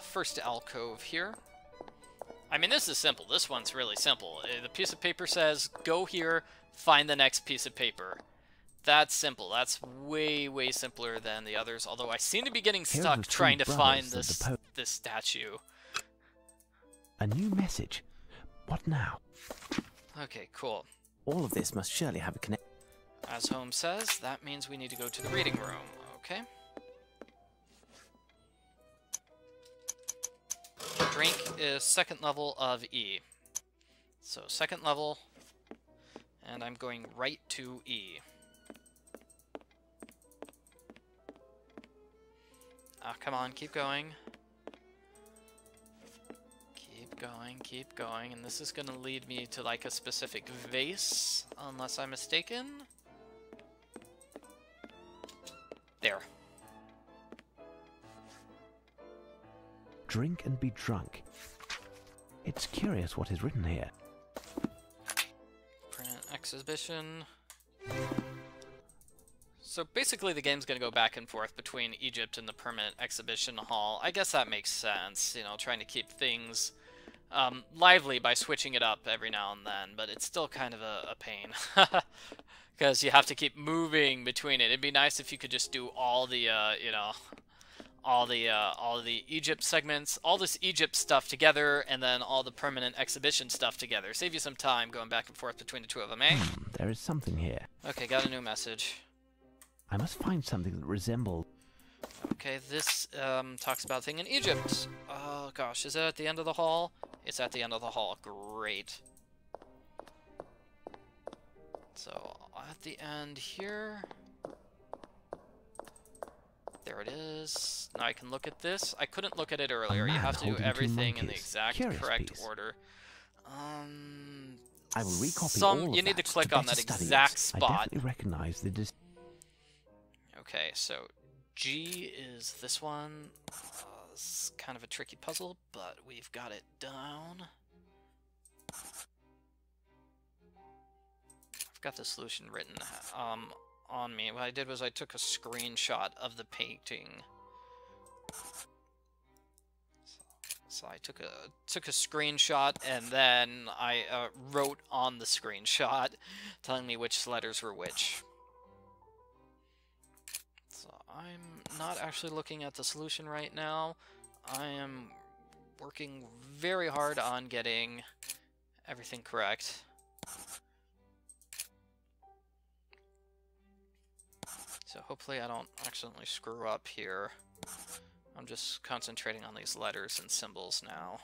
First alcove here. I mean, this is simple. This one's really simple. The piece of paper says, go here, find the next piece of paper. That's simple. That's way, way simpler than the others, although I seem to be getting stuck trying to find this statue. A new message. What now? Okay, cool. All of this must surely have a connection. As Holmes says, that means we need to go to the reading room. Okay. Drink is second level of E. So second level, and I'm going right to E. Come on, keep going. Keep going, and this is gonna lead me to like a specific vase, unless I'm mistaken. There. Drink and be drunk. It's curious what is written here. Print exhibition. So basically the game's going to go back and forth between Egypt and the permanent exhibition hall. I guess that makes sense, you know, trying to keep things lively by switching it up every now and then, but it's still kind of a pain. Because you have to keep moving between it. It'd be nice if you could just do all the, you know, all the Egypt segments, all this Egypt stuff together, and then all the permanent exhibition stuff together. Save you some time going back and forth between the two of them, eh? There is something here. Okay, got a new message. I must find something that resembles... Okay, this talks about a thing in Egypt. Oh gosh, is it at the end of the hall? It's at the end of the hall. Great. So, at the end here... There it is. Now I can look at this. I couldn't look at it earlier. You have to do everything in the exact correct order. I will recopy all of you need to that click to on that better study exact it. spot. I definitely recognize the Okay, so G is this one. It's kind of a tricky puzzle, but we've got it down. I've got the solution written on me. What I did was I took a screenshot of the painting. So I took a screenshot, and then I wrote on the screenshot, telling me which letters were which. So I'm not actually looking at the solution right now. I am working very hard on getting everything correct. So hopefully I don't accidentally screw up here. I'm just concentrating on these letters and symbols now.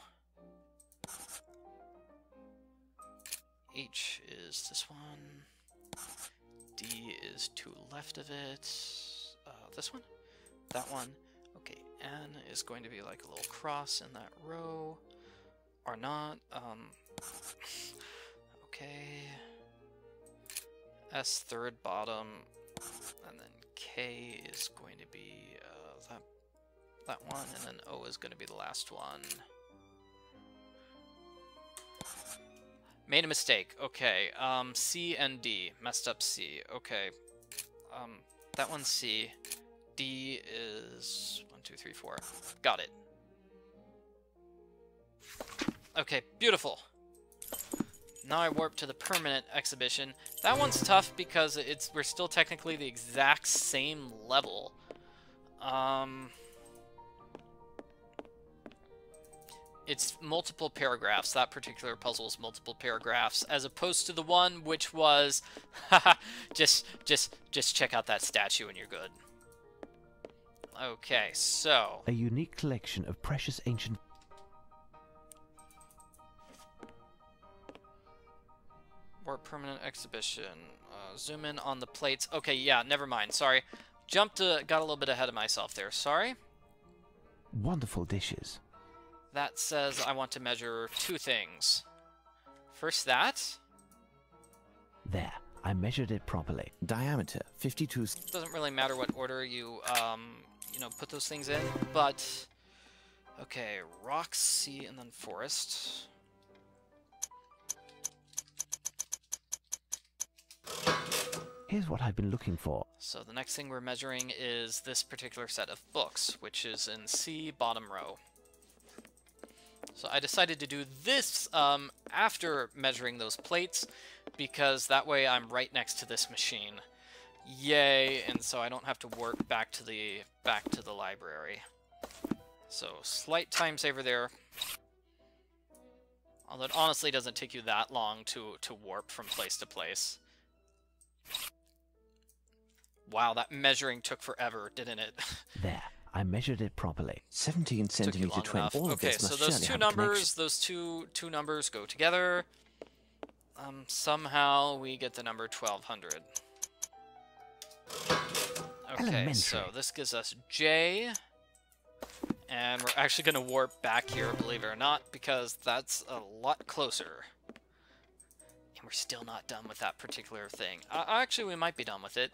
H is this one. D is to left of it. This one? That one. Okay, N is going to be like a little cross in that row. Or not. Okay. S third bottom. And then K is going to be that one, and then O is going to be the last one. Made a mistake. Okay, C and D. Messed up C. Okay. That one's C. D is 1, 2, 3, 4. Got it. Okay, beautiful. Now I warp to the permanent exhibition. That one's tough because we're still technically the exact same level. It's multiple paragraphs. That particular puzzle is multiple paragraphs, as opposed to the one which was, just check out that statue and you're good. Okay, so a unique collection of precious ancient. Warp permanent exhibition. Zoom in on the plates. Okay, yeah, never mind. Sorry, got a little bit ahead of myself there. Sorry. Wonderful dishes. That says I want to measure two things. First that. There, I measured it properly. Diameter 52. Doesn't really matter what order you put those things in, but okay, rocks, sea, and then forest. Here's what I've been looking for. So the next thing we're measuring is this particular set of books, which is in C, bottom row. So I decided to do this after measuring those plates, because that way I'm right next to this machine. Yay! And so I don't have to warp back to the library. So slight time saver there. Although it honestly doesn't take you that long to warp from place to place. Wow, that measuring took forever, didn't it? There. I measured it properly. 17 centimeter 20. All of Okay, this must so those surely two have numbers, those two numbers go together. Somehow we get the number 1200. Okay, Elementary. so this gives us J, and we're actually going to warp back here, believe it or not, because that's a lot closer. And we're still not done with that particular thing. Actually, we might be done with it.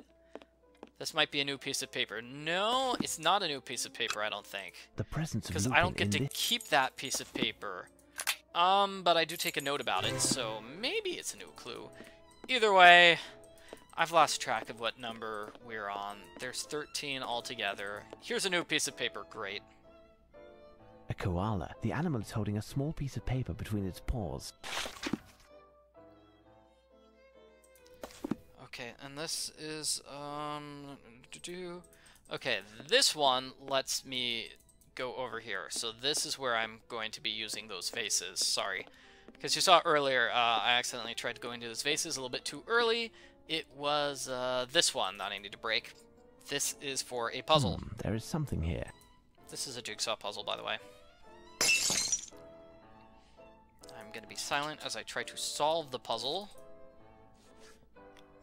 This might be a new piece of paper. No, it's not a new piece of paper, I don't think. The presence of because Lupin I don't get to in keep that piece of paper. But I do take a note about it, so maybe it's a new clue. Either way, I've lost track of what number we're on. There's 13 altogether. Here's a new piece of paper. Great. a koala. The animal is holding a small piece of paper between its paws. Okay, and this is, okay, this one lets me go over here. So this is where I'm going to be using those vases. Sorry. Because you saw earlier, I accidentally tried going to those vases a little bit too early. It was this one that I need to break. This is for a puzzle. There is something here. This is a jigsaw puzzle, by the way. I'm going to be silent as I try to solve the puzzle.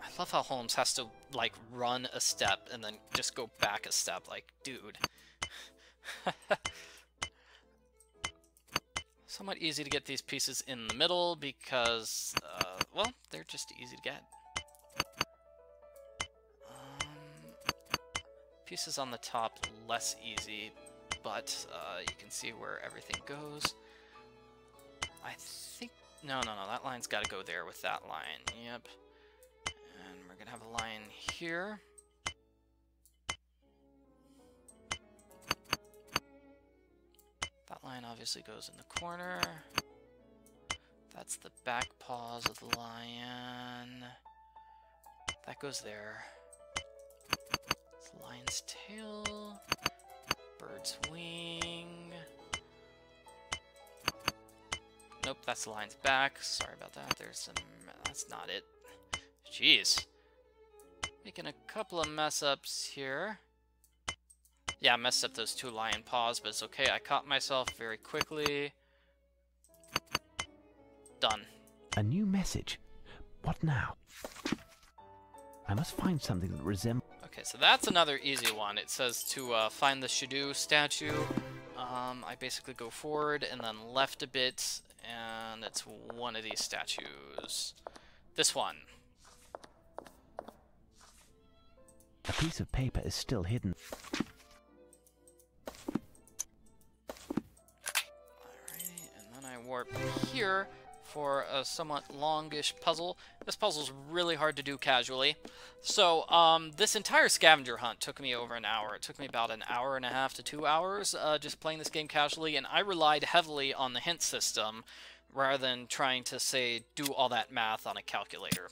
I love how Holmes has to, like, run a step and then just go back a step. Like, dude. Somewhat easy to get these pieces in the middle because, well, they're just easy to get. Pieces on the top, less easy, but you can see where everything goes. I think... No, that line's got to go there with that line. Yep. And we're going to have a line here. That line obviously goes in the corner. That's the back paws of the lion. That goes there. It's the lion's tail. Bird's wing. Nope, that's the lion's back. Sorry about that. There's some... That's not it. Jeez. Making a couple of mess-ups here. Yeah, I messed up those two lion paws, but it's okay. I caught myself very quickly. Done. A new message. What now? I must find something that resembles... Okay, so that's another easy one. It says to find the Shadoo statue. I basically go forward and then left a bit, and it's one of these statues. This one. A piece of paper is still hidden. Alrighty, and then I warp here for a somewhat longish puzzle. This puzzle's really hard to do casually. So, this entire scavenger hunt took me over an hour. It took me about an hour and a half to 2 hours just playing this game casually, and I relied heavily on the hint system rather than trying to, say, do all that math on a calculator.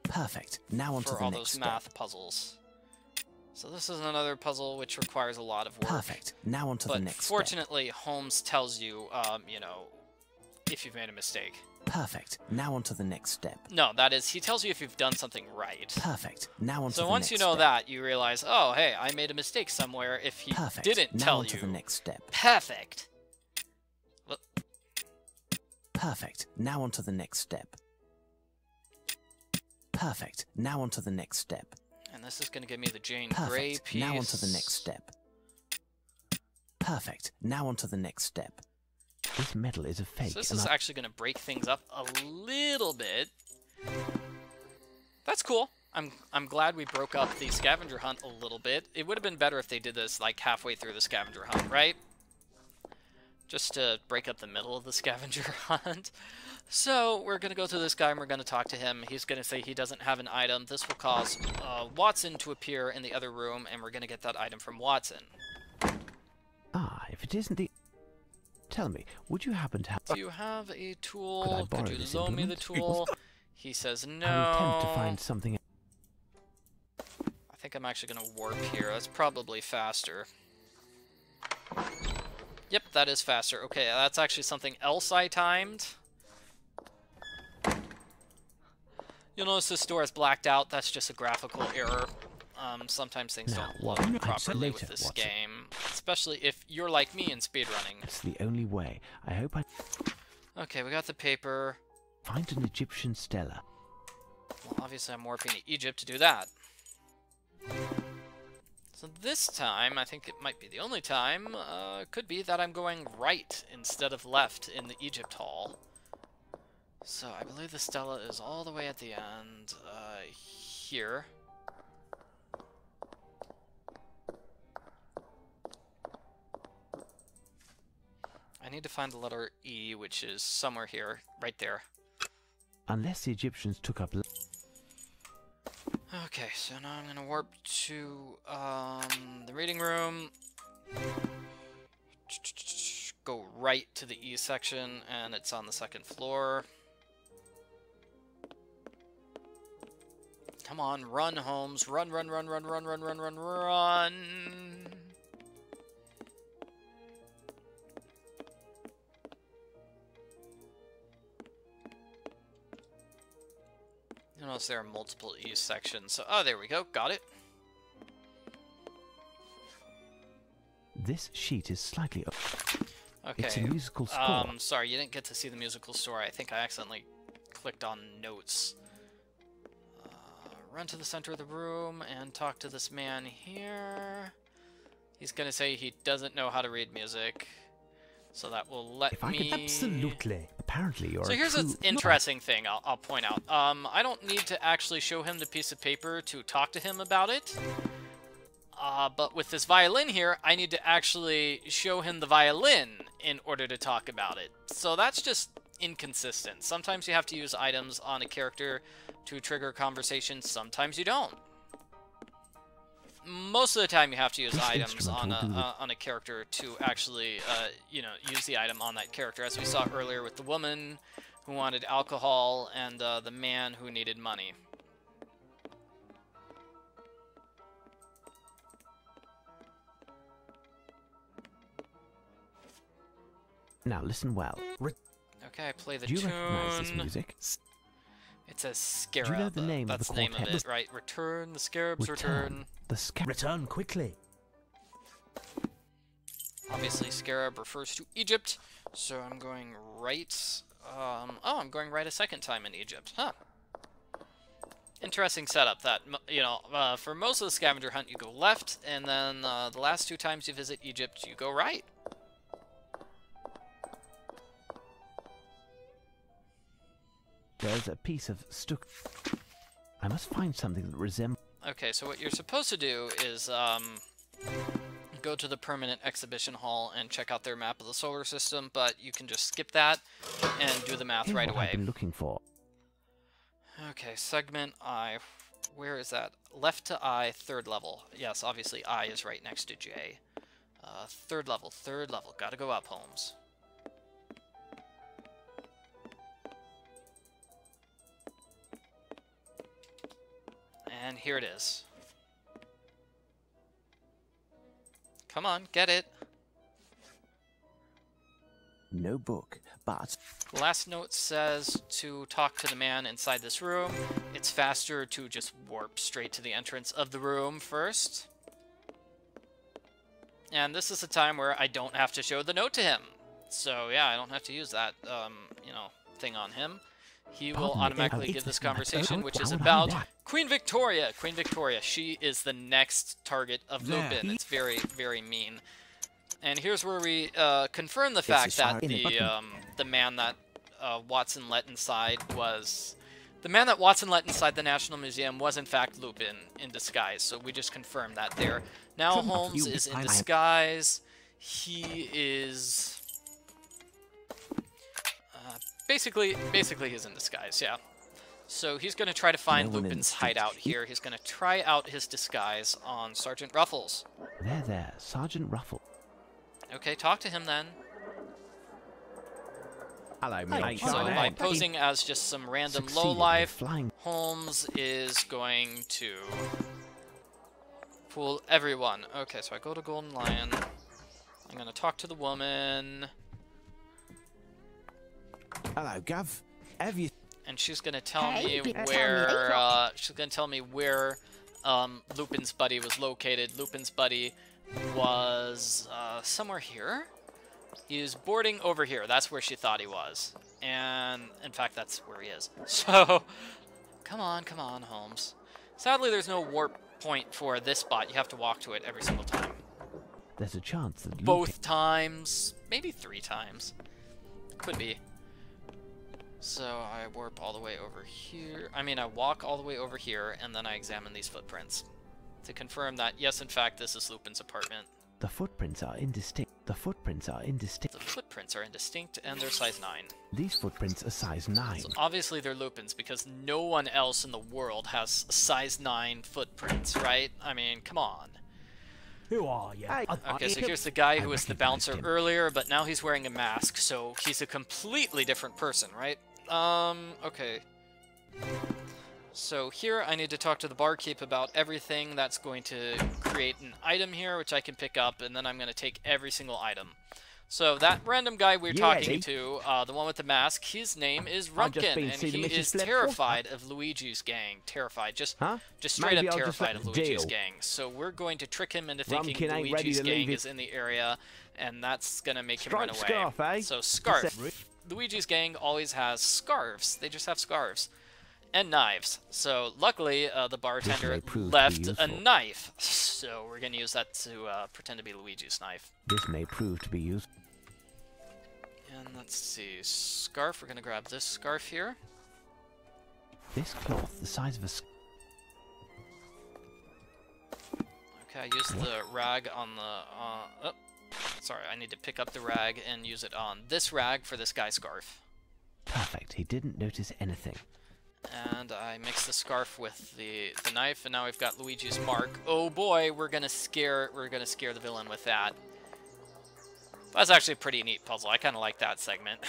Perfect. Now on to the next for all those step. math puzzles. So this is another puzzle which requires a lot of work. Perfect. Now on to the next step. Fortunately, Holmes tells you, you know, if you've made a mistake. Perfect. Now on to the next step. No, that is, he tells you if you've done something right. Perfect. Now on to the next step. So once you know that, you realize, oh, hey, I made a mistake somewhere if he didn't tell you. Now on to the next step. Perfect. Well, perfect. Now on to the next step. Perfect. Now on to the next step. And this is going to give me the Jane Grey piece. Now on to the next step. Perfect. Now on to the next step. This metal is a fake. So this is actually going to break things up a little bit. That's cool. I'm glad we broke up the scavenger hunt a little bit. It would have been better if they did this like halfway through the scavenger hunt, right? Just to break up the middle of the scavenger hunt. So we're going to go to this guy and we're going to talk to him. He's going to say he doesn't have an item. This will cause Watson to appear in the other room, and we're going to get that item from Watson. Ah, if it isn't the... Tell me, would you happen to have... Do you have a tool? Could you loan me the tool? He says no. I will attempt to find something... I think I'm actually going to warp here. That's probably faster. Yep, that is faster. Okay, that's actually something else I timed. You'll notice this door is blacked out. That's just a graphical error. Sometimes things don't load properly with this game, especially if you're like me in speedrunning. It's the only way. I hope I... Okay, we got the paper. Find an Egyptian stela. Well, obviously I'm warping to Egypt to do that. So this time, I think it might be the only time, could be that I'm going right instead of left in the Egypt Hall. So I believe the stela is all the way at the end, here. I need to find the letter E, which is somewhere here, right there. Unless the Egyptians took up... Okay, so now I'm gonna warp to the reading room. Go right to the E section, and it's on the second floor. Come on, run, Holmes. Run, run, run, run, run, run, run, run, run. You'll notice there are multiple E sections. So, oh, there we go. Got it. This sheet is slightly... Okay. It's a musical score. Sorry, you didn't get to see the musical score. I think I accidentally clicked on notes. Run to the center of the room and talk to this man here. He's gonna say he doesn't know how to read music. So that will let me... Absolutely. Apparently you're So here's an interesting thing I'll point out. I don't need to actually show him the piece of paper to talk to him about it. But with this violin here, I need to actually show him the violin in order to talk about it. So that's just inconsistent. Sometimes you have to use items on a character to trigger conversation, sometimes you don't. Most of the time you have to use items on a character to actually, you know, use the item on that character, as we saw earlier with the woman who wanted alcohol and the man who needed money. Now listen well. Okay, I play the Do you tune. recognize this music? It says Scarab. Do you know the name That's of the the name of quartet? it, right? Return, the Scarabs return. The Scarab. Return quickly. Obviously, Scarab refers to Egypt, so I'm going right. Oh, I'm going right a second time in Egypt. Huh. Interesting setup. That, you know, for most of the scavenger hunt, you go left, and then the last 2 times you visit Egypt, you go right. There's a piece of stuck. I must find something that resembles. Okay, so what you're supposed to do is go to the permanent exhibition hall and check out their map of the solar system, but you can just skip that and do the math right away. I've been looking for. Okay, segment I. Where is that? Left to I, 3rd level. Yes, obviously I is right next to J. 3rd level, 3rd level. Gotta go up, Holmes. And here it is. Come on, get it. No book, but... The last note says to talk to the man inside this room. It's faster to just warp straight to the entrance of the room first. And this is a time where I don't have to show the note to him. So yeah, I don't have to use that, you know, thing on him. He will automatically give this conversation, which is about Queen Victoria. Queen Victoria, she is the next target of Lupin. It's very, very mean. And here's where we confirm the fact that the man that Watson let inside was... The man that Watson let inside the National Museum was in fact Lupin in disguise. So we just confirmed that there. Now Holmes is in disguise. He is... Basically he's in disguise, yeah. So he's going to try to find Lupin's hideout here. He's going to try out his disguise on Sergeant Ruffles. There, Sergeant Ruffles. Okay, talk to him then. Hello, mate. So by posing as just some random lowlife, Holmes is going to fool everyone. Okay, so I go to Golden Lion. I'm going to talk to the woman. Hello, Gov. Have you... And she's gonna tell me where. She's gonna tell me where Lupin's buddy was located. Lupin's buddy was somewhere here. He was boarding over here. That's where she thought he was, and in fact, that's where he is. So, come on, Holmes. Sadly, there's no warp point for this spot. You have to walk to it every single time. There's a chance that both times, maybe 3 times, could be. So I warp all the way over here. I mean, I walk all the way over here, and then I examine these footprints to confirm that, yes, in fact, this is Lupin's apartment. The footprints are indistinct. The footprints are indistinct. The footprints are indistinct, and they're size 9. These footprints are size 9. So obviously they're Lupin's, because no one else in the world has size 9 footprints, right? I mean, come on. Who are you? Okay, so here's the guy who was the bouncer earlier, but now he's wearing a mask, so he's a completely different person, right? Okay. So here I need to talk to the barkeep about everything that's going to create an item here, which I can pick up, and then I'm going to take every single item. So that random guy we were talking to, the one with the mask, his name is Rumpkin, and he is terrified of Luigi's gang. Terrified, just straight up terrified of Luigi's gang. So we're going to trick him into thinking Luigi's gang is in the area, and that's going to make him run away. So Scarf. Luigi's gang always has scarves. They just have scarves. And knives. So luckily, the bartender left a knife. So we're going to use that to pretend to be Luigi's knife. This may prove to be useful. And let's see, scarf. We're going to grab this scarf here. This cloth, the size of a... Okay, I used the rag on the... oh, sorry, I need to pick up the rag and use it on this rag for this guy's scarf. Perfect. He didn't notice anything. And I mix the scarf with the knife, and now we've got Luigi's mark. Oh boy, we're gonna scare the villain with that. That's actually a pretty neat puzzle. I kind of like that segment.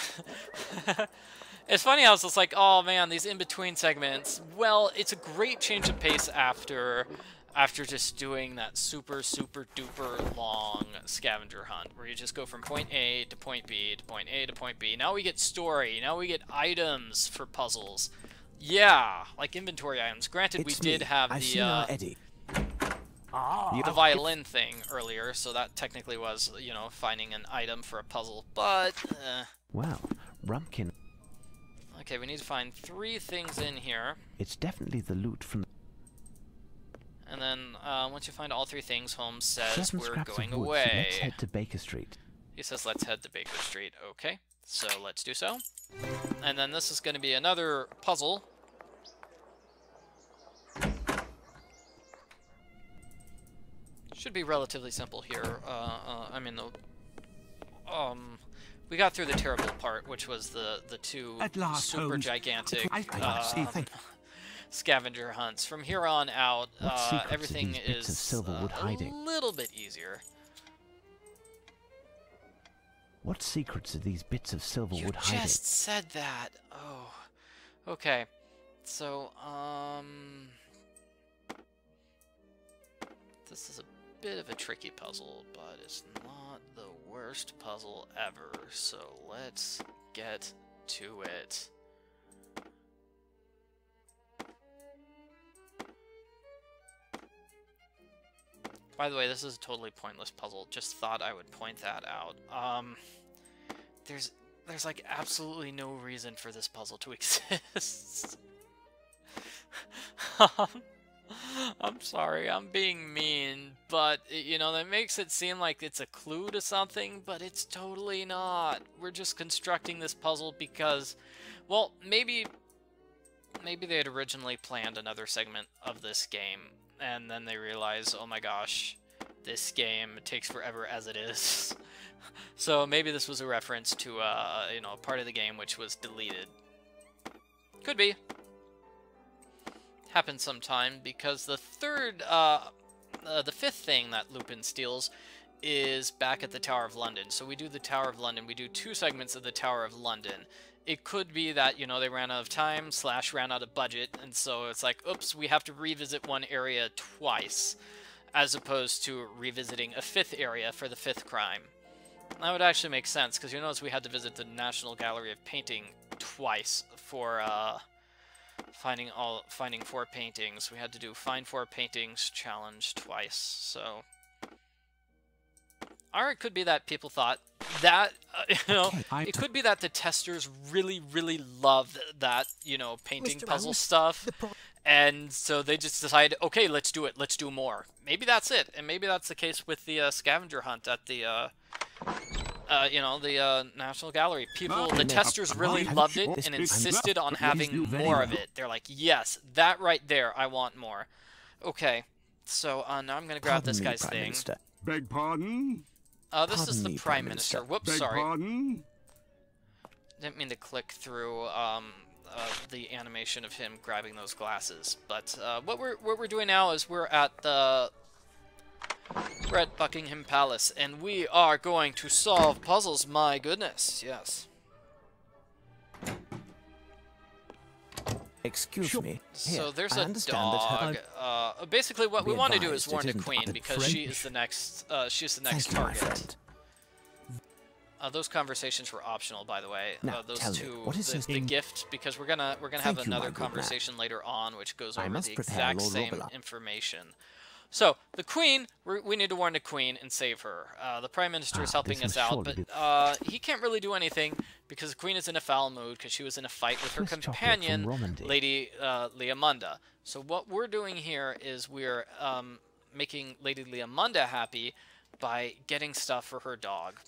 It's funny how it's just like, oh man, these in-between segments. Well, it's a great change of pace after just doing that super duper long scavenger hunt, where you just go from point A to point B to point A to point B. Now we get story. Now we get items for puzzles. Yeah, like inventory items. Granted, we did have the violin thing earlier, so that technically was, you know, finding an item for a puzzle, but... Wow, Rumpkin. Okay, we need to find 3 things in here. It's definitely the loot from... And then, once you find all 3 things, Holmes says 7 we're scraps going of wood, so away. let's head to Baker Street. He says let's head to Baker Street. Okay, so let's do so. And then this is going to be another puzzle. Should be relatively simple here. I mean, we got through the terrible part, which was the 2 super Holmes. gigantic Scavenger hunts. From here on out, everything is a little bit easier. What secrets are these bits of silver wood hiding? You just said that. Oh, okay. So, this is a bit of a tricky puzzle, but it's not the worst puzzle ever. So let's get to it. By the way, this is a totally pointless puzzle. Just thought I would point that out. There's like absolutely no reason for this puzzle to exist. I'm sorry, I'm being mean, but, you know, that makes it seem like it's a clue to something, but it's totally not. We're just constructing this puzzle because, well, maybe they had originally planned another segment of this game, and then they realized, oh my gosh, this game takes forever as it is. So maybe this was a reference to, you know, a part of the game which was deleted. Could be. Happens sometime, because the fifth thing that Lupin steals is back at the Tower of London. So we do the Tower of London. We do 2 segments of the Tower of London. It could be that, you know, they ran out of time / ran out of budget, and so it's like, oops, we have to revisit one area twice, as opposed to revisiting a 5th area for the 5th crime. That would actually make sense, because you notice we had to visit the National Gallery of Painting twice for finding 4 paintings. We had to do find 4 paintings challenge twice. So, or it could be that people thought that you know, it could be that the testers really loved that, you know, painting puzzle stuff, and so they just decided, okay, let's do it, let's do more. Maybe that's it, and maybe that's the case with the scavenger hunt at the you know, the National Gallery. The testers really loved it and insisted on having more of it. They're like, yes, that right there, I want more. Okay, so now I'm gonna grab this guy's thing. Beg pardon? This is the Prime Minister. Whoops, sorry. Pardon? Didn't mean to click through the animation of him grabbing those glasses. But what we're doing now is we're at Buckingham Palace, and we are going to solve puzzles. My goodness, yes. Excuse me. So there's a dog. Basically, what we want to do is warn the Queen, because she is the next. She's the next target. Those conversations were optional, by the way. Those 2, the gift, because we're gonna have another conversation later on, which goes over the exact same information. So, the Queen, we need to warn the Queen and save her. The Prime Minister is helping us out, but he can't really do anything because the Queen is in a foul mood because she was in a fight with her companion, Lady Leamunda. So what we're doing here is we're making Lady Leamunda happy by getting stuff for her dog.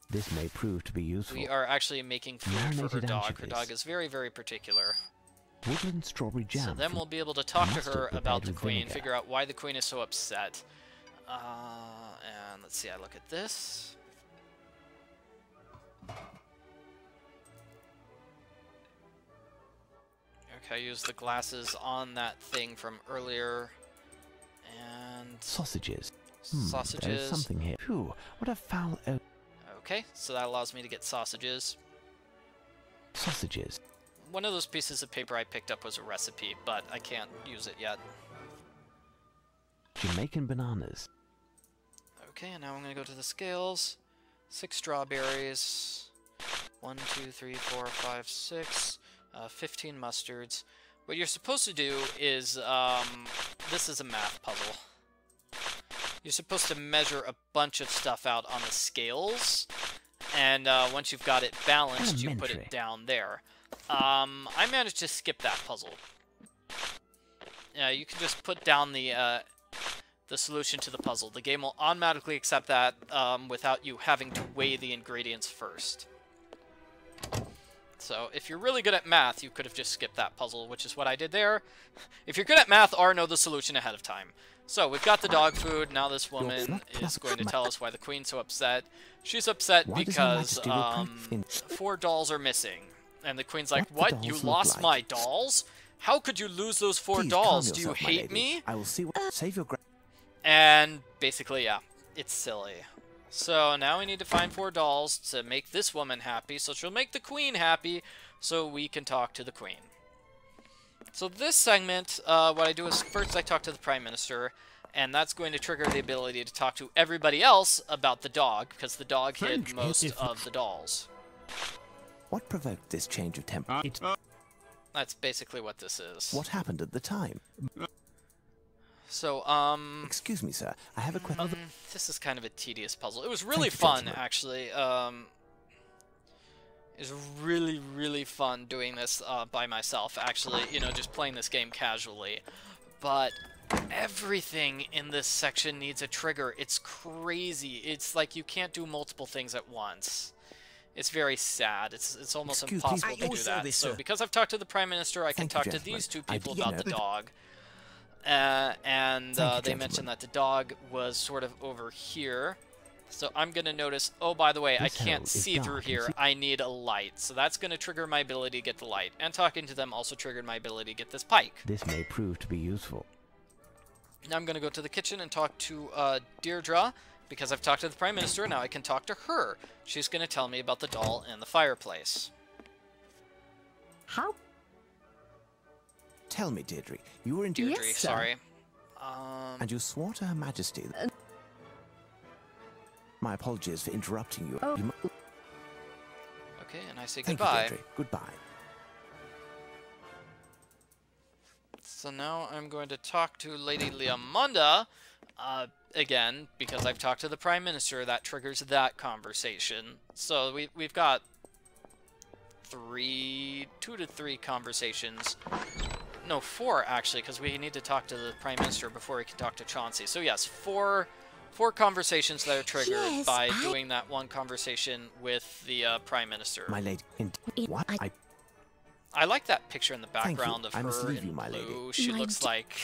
This may prove to be useful. We are actually making food for her dog. Her dog is very particular. Woodland strawberry jam. So then we'll be able to talk to mustard her prepared about the with queen, vinegar. figure out why the queen is so upset. And let's see, I look at this. Okay, I use the glasses on that thing from earlier. And... Sausages. Sausages. There's something here. Phew, what a foul odor. Okay, so that allows me to get sausages. Sausages. One of those pieces of paper I picked up was a recipe, but I can't use it yet. Jamaican bananas. Okay, and now I'm going to go to the scales. 6 strawberries. 1, 2, 3, 4, 5, 6. 15 mustards. What you're supposed to do is, this is a math puzzle. You're supposed to measure a bunch of stuff out on the scales, and once you've got it balanced, you put it down there. I managed to skip that puzzle. You can just put down the solution to the puzzle. The game will automatically accept that without you having to weigh the ingredients first. So if you're really good at math, you could have just skipped that puzzle, which is what I did there. If you're good at math, know the solution ahead of time. So we've got the dog food. Now this woman is going to tell us why the queen's so upset. She's upset because 4 dolls are missing. And the queen's like, what? You lost my dolls? How could you lose those 4 dolls? Do you hate me? I will see what... Save your... And basically, yeah, it's silly. So now we need to find 4 dolls to make this woman happy, so she'll make the queen happy, so we can talk to the queen. So this segment, what I do is first I talk to the Prime Minister, and that's going to trigger the ability to talk to everybody else about the dog, because the dog hid most of the dolls. What provoked this change of temper? That's basically what this is. What happened at the time? So, Excuse me, sir. I have a question. This is kind of a tedious puzzle. It was really fun, actually. It was really, really fun doing this by myself, actually. You know, just playing this game casually. But everything in this section needs a trigger. It's crazy. It's like you can't do multiple things at once. It's very sad. It's almost impossible to do that. So because I've talked to the Prime Minister, I can talk to these 2 people about the dog. They mentioned that the dog was sort of over here. So I'm going to notice, oh, by the way, I can't see through here. I need a light. So that's going to trigger my ability to get the light. And talking to them also triggered my ability to get this pike. This may prove to be useful. Now I'm going to go to the kitchen and talk to Deirdre. Because I've talked to the Prime Minister, now I can talk to her. She's going to tell me about the doll in the fireplace. How? Tell me, Deirdre, you were in... Deirdre, Yes, sorry. And you swore to Her Majesty that... My apologies for interrupting you. Oh. Okay, and I say Thank goodbye. you, Deirdre. Goodbye. So now I'm going to talk to Lady Leomunda, again, because I've talked to the Prime Minister. That triggers that conversation. So we've got 2 to 3 conversations. No, 4 actually, because we need to talk to the Prime Minister before we can talk to Chauncey. So yes, 4 conversations that are triggered by doing that one conversation with the Prime Minister. My lady, what? I like that picture in the background of I must her leave in you, my blue. lady. She looks like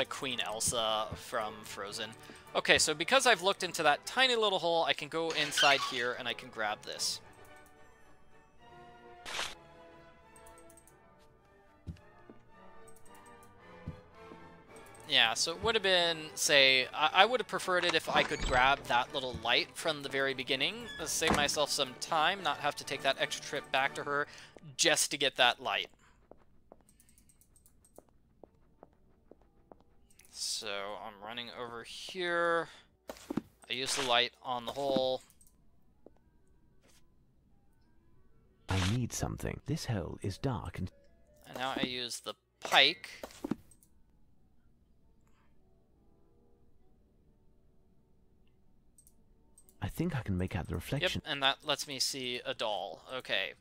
Queen Elsa from Frozen. Okay, so because I've looked into that tiny little hole, I can go inside here and I can grab this. Yeah, so it would have been, say, I would have preferred it if I could grab that little light from the very beginning. Save myself some time, not have to take that extra trip back to her just to get that light. So I'm running over here. I use the light on the hole. I need something. This hole is dark and now I use the pike. I think I can make out the reflection. Yep, and that lets me see a doll. Okay.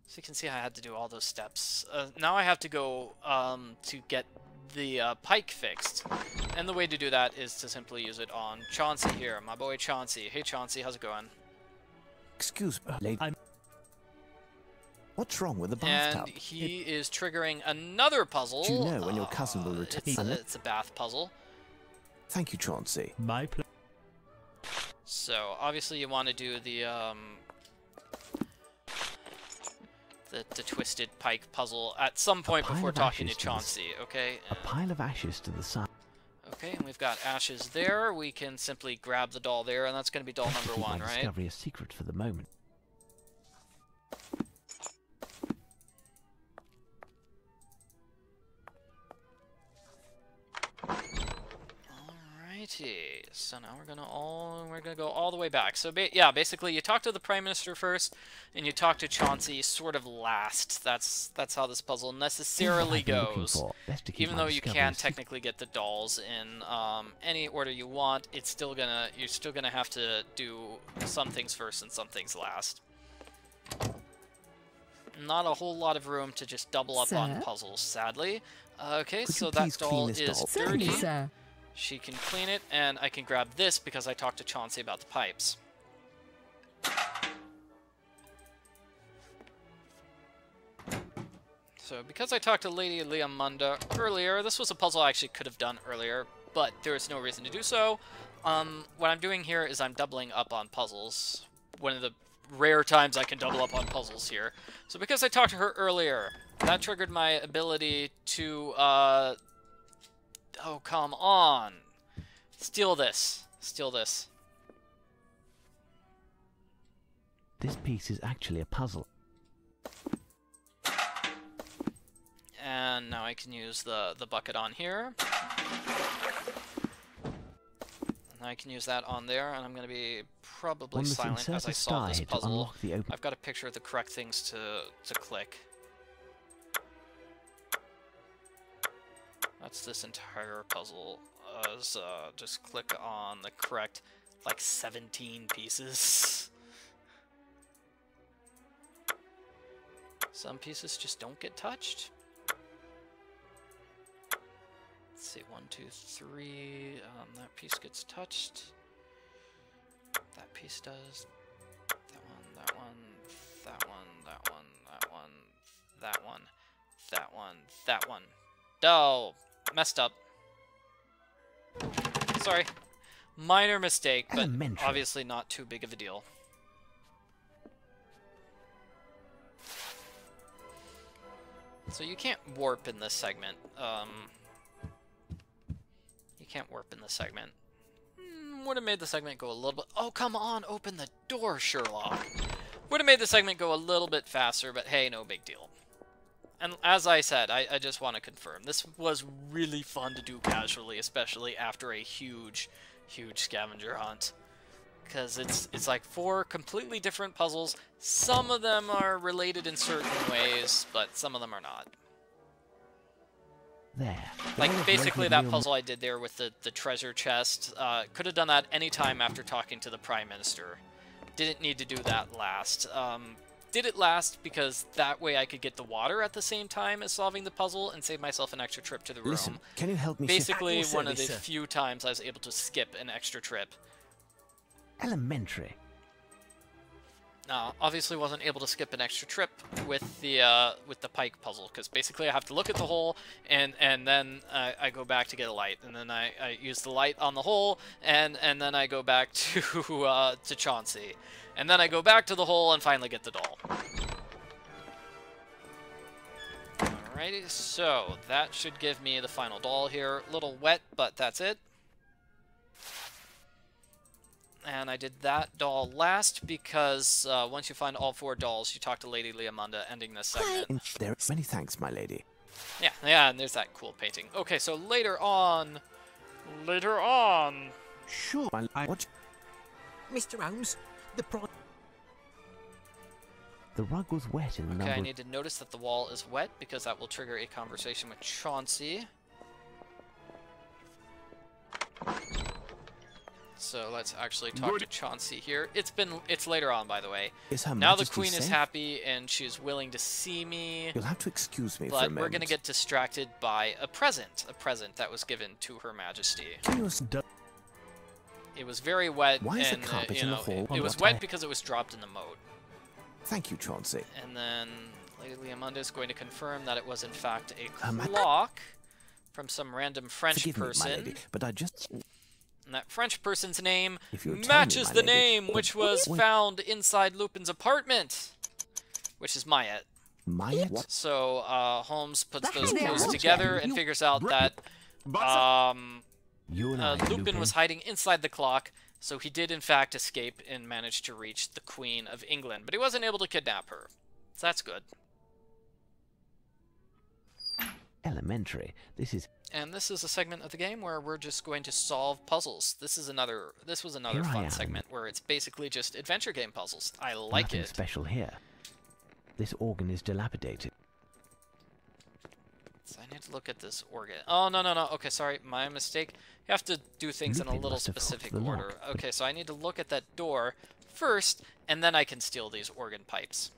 So you can see I had to do all those steps. Now I have to go to get the pike fixed. And the way to do that is to simply use it on Chauncey here, my boy Chauncey. Hey Chauncey, how's it going? Excuse me, lady. What's wrong with the And bathtub? he is triggering another puzzle. Do you know when your cousin will return? It's a bath puzzle. Thank you, Chauncey. My pleasure. So obviously you want to do the twisted pike puzzle at some point before talking to Chauncey, okay? A pile of ashes to the side. Okay, and we've got ashes there. We can simply grab the doll there, and that's going to be doll number Keep 1, my right? discovery a secret for the moment. Alrighty, so now we're gonna go all the way back. So yeah, basically you talk to the Prime Minister first, and you talk to Chauncey sort of last. That's how this puzzle necessarily goes. Even though you can technically get the dolls in any order you want, you're still gonna have to do some things first and some things last. Not a whole lot of room to just double up on puzzles, sadly. Okay, so that doll is dirty. Sir. She can clean it, and I can grab this because I talked to Chauncey about the pipes. So because I talked to Lady Leamunda earlier, this was a puzzle I actually could have done earlier, but there is no reason to do so. What I'm doing here is I'm doubling up on puzzles. One of the rare times I can double up on puzzles here. So because I talked to her earlier, that triggered my ability to, oh, come on. Steal this. Steal this. This piece is actually a puzzle. And now I can use the bucket on here. And I can use that on there, and I'm going to be probably silent as I solve this puzzle. I've got a picture of the correct things to click. That's this entire puzzle. Just click on the correct, like, 17 pieces. Some pieces just don't get touched. Let's see, 1, 2, 3. That piece gets touched. That piece does. That one, that one, that one, that one, that one, that one, that one, that one. Oh, messed up. Sorry. Minor mistake, but obviously not too big of a deal. So you can't warp in this segment. You can't warp in this segment. Would have made the segment go a little bit... Oh, come on, open the door, Sherlock. Would have made the segment go a little bit faster, but hey, no big deal. And as I said, I just want to confirm, this was really fun to do casually, especially after a huge, huge scavenger hunt. Because it's like 4 completely different puzzles. Some of them are related in certain ways, but some of them are not. There. Like, basically that puzzle I did there with the treasure chest, could have done that anytime after talking to the Prime Minister. Didn't need to do that last. Did it last because that way I could get the water at the same time as solving the puzzle and save myself an extra trip to the room. Listen, can you help me? Basically, one of the few times I was able to skip an extra trip. Elementary. Obviously wasn't able to skip an extra trip with the pike puzzle, because basically I have to look at the hole and then I go back to get a light, and then I use the light on the hole, and then I go back to Chauncey, and then I go back to the hole and finally get the doll. Alrighty, so that should give me the final doll here. A little wet, but that's it. And I did that doll last because once you find all 4 dolls, you talk to Lady Leamunda, ending this segment. There, many thanks, my lady. Yeah, and there's that cool painting. Okay, so later on... Sure, what? Mr. Holmes, the rug was wet in the number. Okay, I need to notice that the wall is wet because that will trigger a conversation with Chauncey. So let's actually talk to Chauncey here. It's later on, by the way. Now the Queen is happy and she's willing to see me. You'll have to excuse me for a But moment. we're gonna get distracted by a present that was given to Her Majesty. It was very wet. Why is and the carpet in the hall? it was wet because it was dropped in the moat. Thank you, Chauncey. And then Lady Amanda is going to confirm that it was in fact a my- clock from some random French Forgive me, my person. lady, but I just... And that French person's name If you'll tell me, matches my the lady, name but- which was Wait. found inside Lupin's apartment, which is Mayet. Maya? What? So Holmes puts those hell clues was together that? and figures out that You and I, Lupin was hiding inside the clock, so he did in fact escape and manage to reach the Queen of England, but he wasn't able to kidnap her. So that's good. Elementary. This is... And this is a segment of the game where we're just going to solve puzzles. This was another Here I fun am. segment where it's basically just adventure game puzzles. I like nothing it. special here. This organ is dilapidated. So I need to look at this organ. Oh, no. Okay, sorry, my mistake. You have to do things in a Lupin little must have hooked specific the lock, order. but- Okay, so I need to look at that door first, and then I can steal these organ pipes.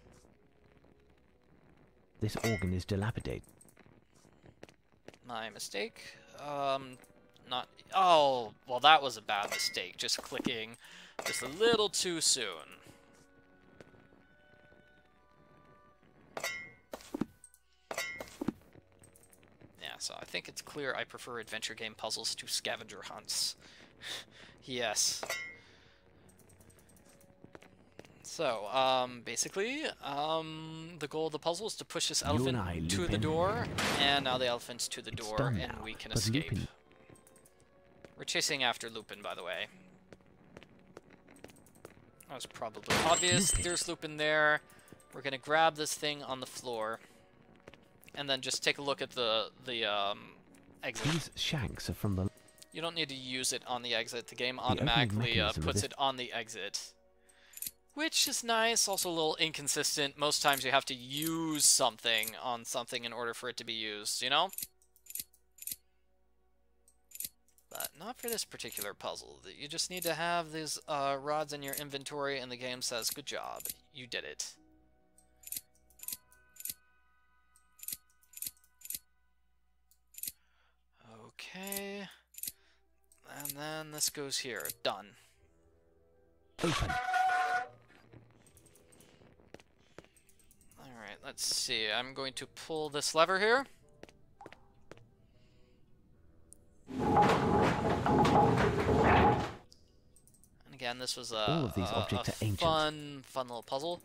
This organ is dilapidated. My mistake. Not... Oh, well, that was a bad mistake. Just clicking just a little too soon. Yeah, so I think it's clear I prefer adventure game puzzles to scavenger hunts. Yes. So, basically, the goal of the puzzle is to push this You and I, elephant to the Lupin. door, and now the elephant's to the It's door, done and now, we can but escape. Lupin- We're chasing after Lupin, by the way. That was probably obvious. Lupin. There's Lupin there. We're gonna grab this thing on the floor, and then just take a look at the exit. These shanks are from the... You don't need to use it on the exit. The game opening automatically mechanism of puts this- it on the exit. Which is nice, also a little inconsistent. Most times you have to use something on something in order for it to be used, you know? But not for this particular puzzle. You just need to have these rods in your inventory, and the game says, good job, you did it. Okay. And then this goes here. Done. Open. Alright, let's see. I'm going to pull this lever here. And again, this was All of these objects are ancient. fun little puzzle.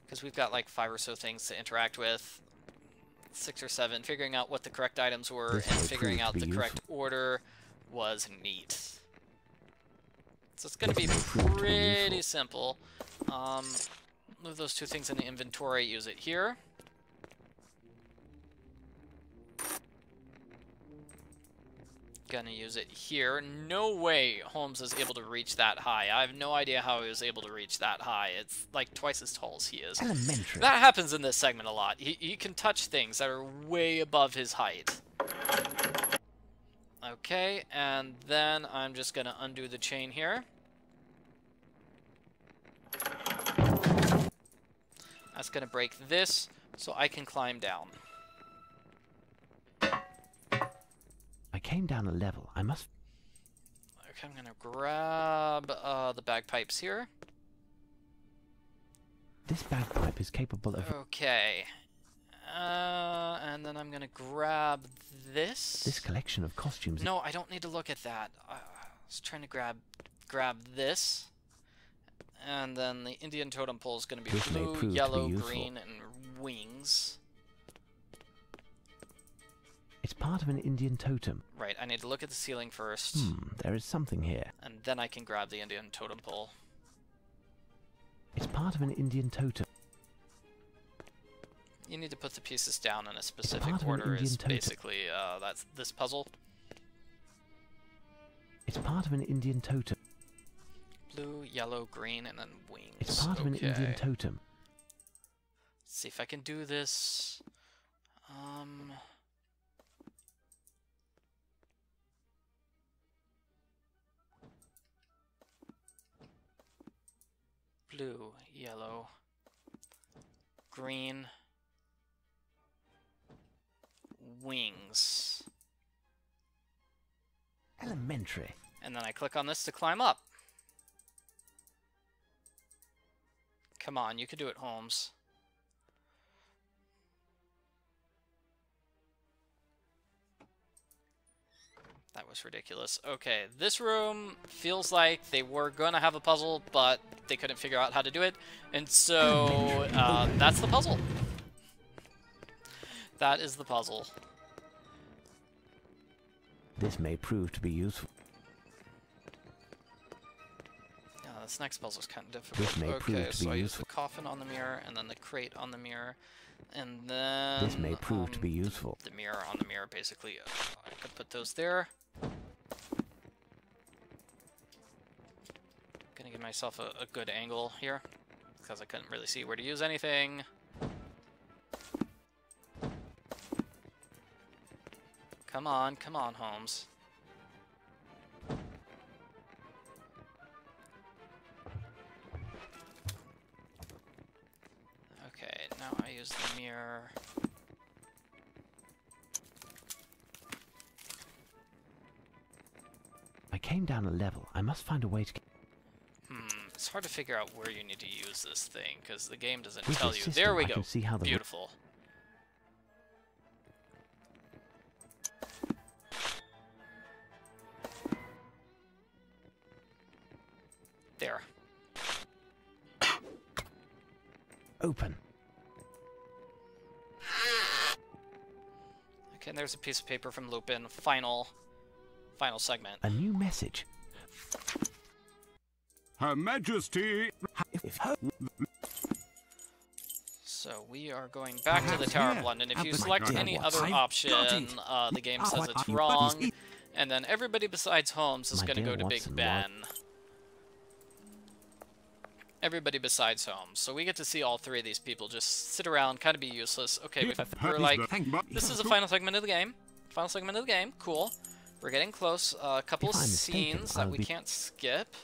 Because we've got like 5 or so things to interact with. 6 or 7. Figuring out what the correct items were This and may figuring prove out to the be correct order was neat. So it's going to be This may prove to be pretty useful. simple. Move those 2 things in the inventory, use it here. Gonna use it here. No way Holmes is able to reach that high. I have no idea how he was able to reach that high. It's like twice as tall as he is. Elementary. That happens in this segment a lot. He can touch things that are way above his height. Okay, and then I'm just gonna undo the chain here. That's gonna break this, so I can climb down. I came down a level. I must... Okay, I'm gonna grab the bagpipes here. This bagpipe is capable of... Okay. And then I'm gonna grab this. This collection of costumes... No, I don't need to look at that. I was trying to grab this. And then the Indian totem pole is gonna be This may blue, prove to be yellow, useful. green, and wings. It's part of an Indian totem. Right, I need to look at the ceiling first. There is something here. And then I can grab the Indian totem pole. It's part of an Indian totem. You need to put the pieces down in a specific part of an order is Indian totem. basically, that's this puzzle. It's part of an Indian totem. Blue, yellow, green, and then wings. It's part of an Indian totem. Let's see if I can do this. Blue, yellow, green, wings. Elementary. And then I click on this to climb up. Come on, you can do it, Holmes. was ridiculous. Okay, this room feels like they were going to have a puzzle, but they couldn't figure out how to do it. And so, that's the puzzle. That is the puzzle. This may prove to be useful. Yeah, this next puzzle is kind of difficult. This may prove to so be I use useful. the coffin on the mirror, and then the crate on the mirror, and then... This may prove to be useful. The mirror on the mirror, basically. I could put those there. Gonna give myself a good angle here, because I couldn't really see where to use anything. Come on, Holmes. Okay, now I use the mirror. I came down a level. I must find a way to... It's hard to figure out where you need to use this thing, because the game doesn't With tell this you. system, There we I go. can see how the... Beautiful. There. Open. Okay, and there's a piece of paper from Lupin. Final segment. A new message. Her Majesty. So we are going back to the Tower of London. If you select any other option, the game says it's wrong, and then everybody besides Holmes is going to go to Big Ben. Everybody besides Holmes. So we get to see all three of these people just sit around, kind of be useless. Okay, we're like, this is the final segment of the game. Final segment of the game. Cool. We're getting close. A couple of scenes that we can't skip.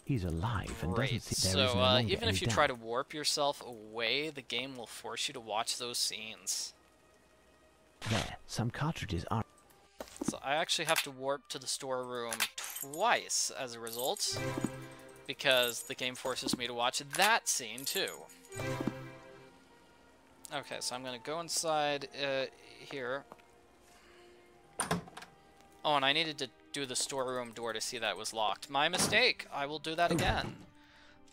He's alive and doesn't see there is no so longer even any if you doubt. try to warp yourself away, the game will force you to watch those scenes. There, some cartridges are... So I actually have to warp to the storeroom twice as a result, because the game forces me to watch that scene too. Okay, so I'm gonna go inside here. Oh, and I needed to do the storeroom door to see that it was locked. My mistake! I will do that again.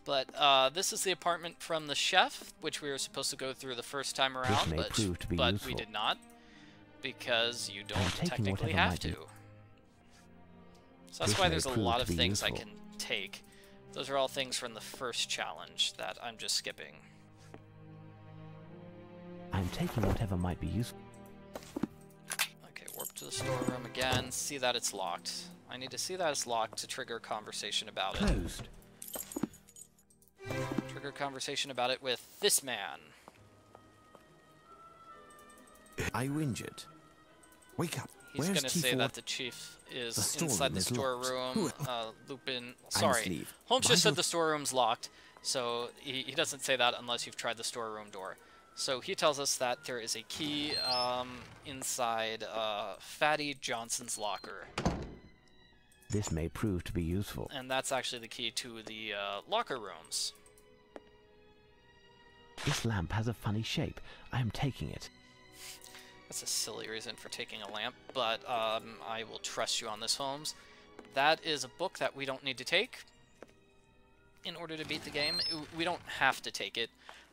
But this is the apartment from the chef, which we were supposed to go through the first time around, but we did not, because you don't technically have to. So that's why there's a lot of things I can take. Those are all things from the first challenge that I'm just skipping. I'm taking whatever might be useful. Okay, warp to the storeroom again. See that it's locked. I need to see that it's locked to trigger a conversation about it. Closed. Trigger conversation about it with this man. Are you injured? Wake up. He's going to say that the chief is inside the storeroom. Lupin... Sorry. Holmes just said the storeroom's locked, so he doesn't say that unless you've tried the storeroom door. So he tells us that there is a key inside Fatty Johnson's locker. This may prove to be useful. And that's actually the key to the locker rooms. This lamp has a funny shape. I am taking it. That's a silly reason for taking a lamp, but I will trust you on this, Holmes. That is a book that we don't need to take in order to beat the game. We don't have to take it.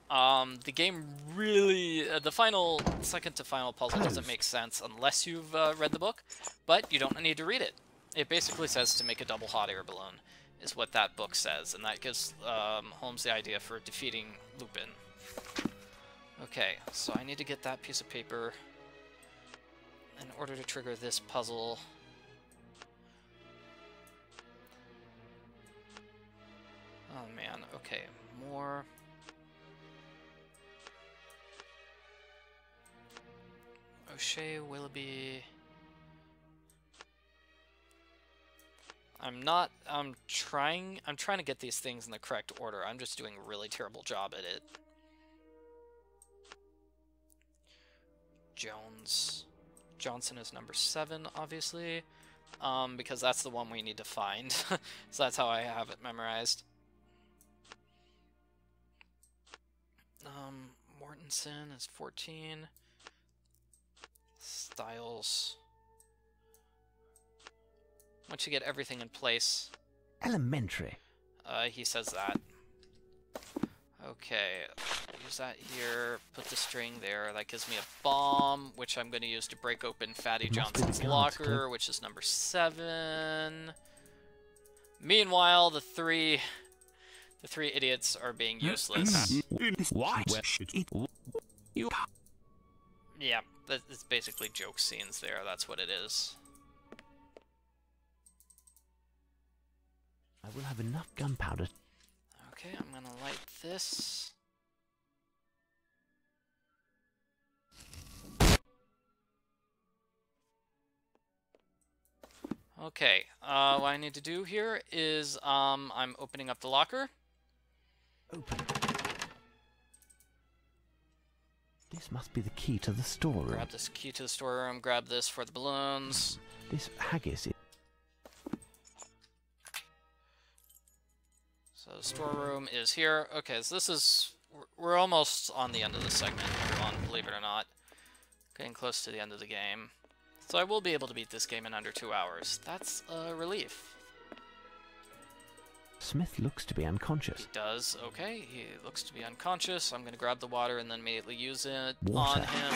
The game really... the second to final puzzle doesn't make sense unless you've read the book, but you don't need to read it. It basically says to make a double hot air balloon, is what that book says, and that gives Holmes the idea for defeating Lupin. Okay, so I need to get that piece of paper in order to trigger this puzzle. Oh man, okay, more... O'Shea, Willoughby... I'm trying to get these things in the correct order. I'm just doing a really terrible job at it. Johnson is number 7, obviously, because that's the one we need to find. So that's how I have it memorized. Mortensen is 14. Styles Once you get everything in place. Elementary. He says that. Okay, use that here, put the string there. That gives me a bomb, which I'm going to use to break open Fatty Johnson's locker, which is number 7. Meanwhile, the three idiots are being useless. What? Yeah, it's basically joke scenes there. That's what it is. I will have enough gunpowder. Okay, I'm gonna light this. Okay, what I need to do here is, I'm opening up the locker. Open. This must be the key to the storeroom. Grab this key to the storeroom, grab this for the balloons. This haggis is... So the storeroom is here. Okay, so this is... We're almost on the end of the segment, everyone, believe it or not. Getting close to the end of the game. So I will be able to beat this game in under 2 hours. That's a relief. Smith looks to be unconscious. He does. Okay, he looks to be unconscious. I'm going to grab the water and then immediately use it Water. on him.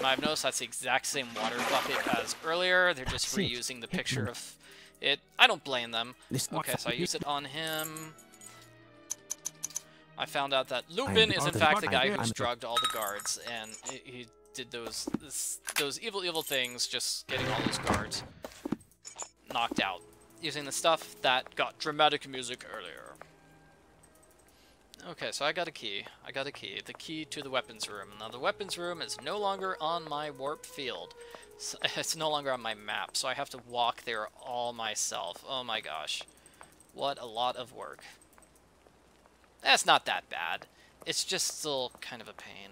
I've noticed that's the exact same water bucket as earlier. They're just That's it. reusing the picture of it. I don't blame them. Okay, so I use it on him. I found out that Lupin is in fact the guy who's drugged all the guards, and he did those evil things, just getting all those guards knocked out, using the stuff that got dramatic music earlier. Okay, so I got a key. The key to the weapons room. Now the weapons room is no longer on my warp field. It's no longer on my map, so I have to walk there all myself. Oh my gosh. What a lot of work. That's not that bad. It's just still kind of a pain.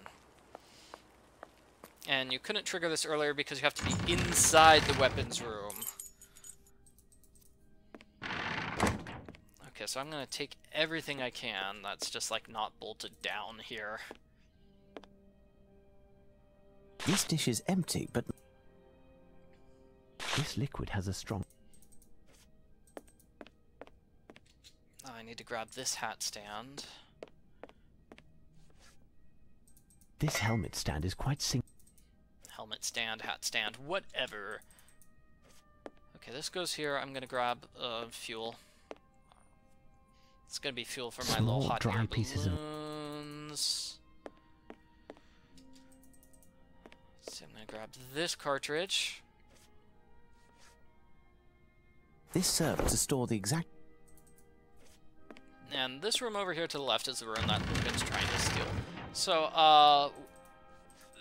And you couldn't trigger this earlier because you have to be inside the weapons room. Okay, so I'm gonna take everything I can that's just like not bolted down here. This dish is empty, but... This liquid has a strong... I need to grab this hat stand. This helmet stand is quite Helmet stand, hat stand, whatever. Okay, this goes here. I'm gonna grab fuel. It's gonna be fuel for my Small, little hot dry air pieces of- balloons. So I'm gonna grab this cartridge. This serves to store the exact... And this room over here to the left is the room that Lupin's trying to steal. So,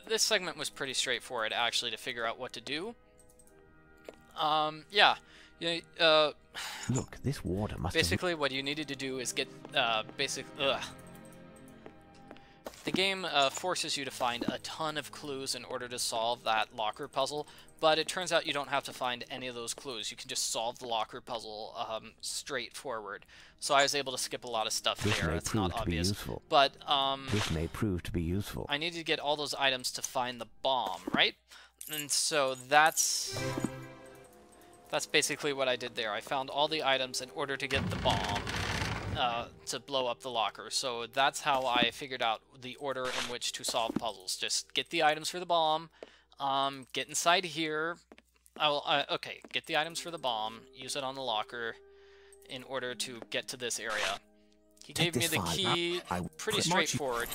this segment was pretty straightforward, actually, to figure out what to do. Yeah. Look, this water must basically, what you needed to do is get, The game forces you to find a ton of clues in order to solve that locker puzzle, but it turns out you don't have to find any of those clues. You can just solve the locker puzzle straightforward. So I was able to skip a lot of stuff there. It's not obvious. But this may prove to be useful. I needed to get all those items to find the bomb, right? And so that's basically what I did there. I found all the items in order to get the bomb. To blow up the locker. So that's how I figured out the order in which to solve puzzles. Just get the items for the bomb, get inside here. Okay, get the items for the bomb, use it on the locker in order to get to this area. He gave me the key, pretty straightforward.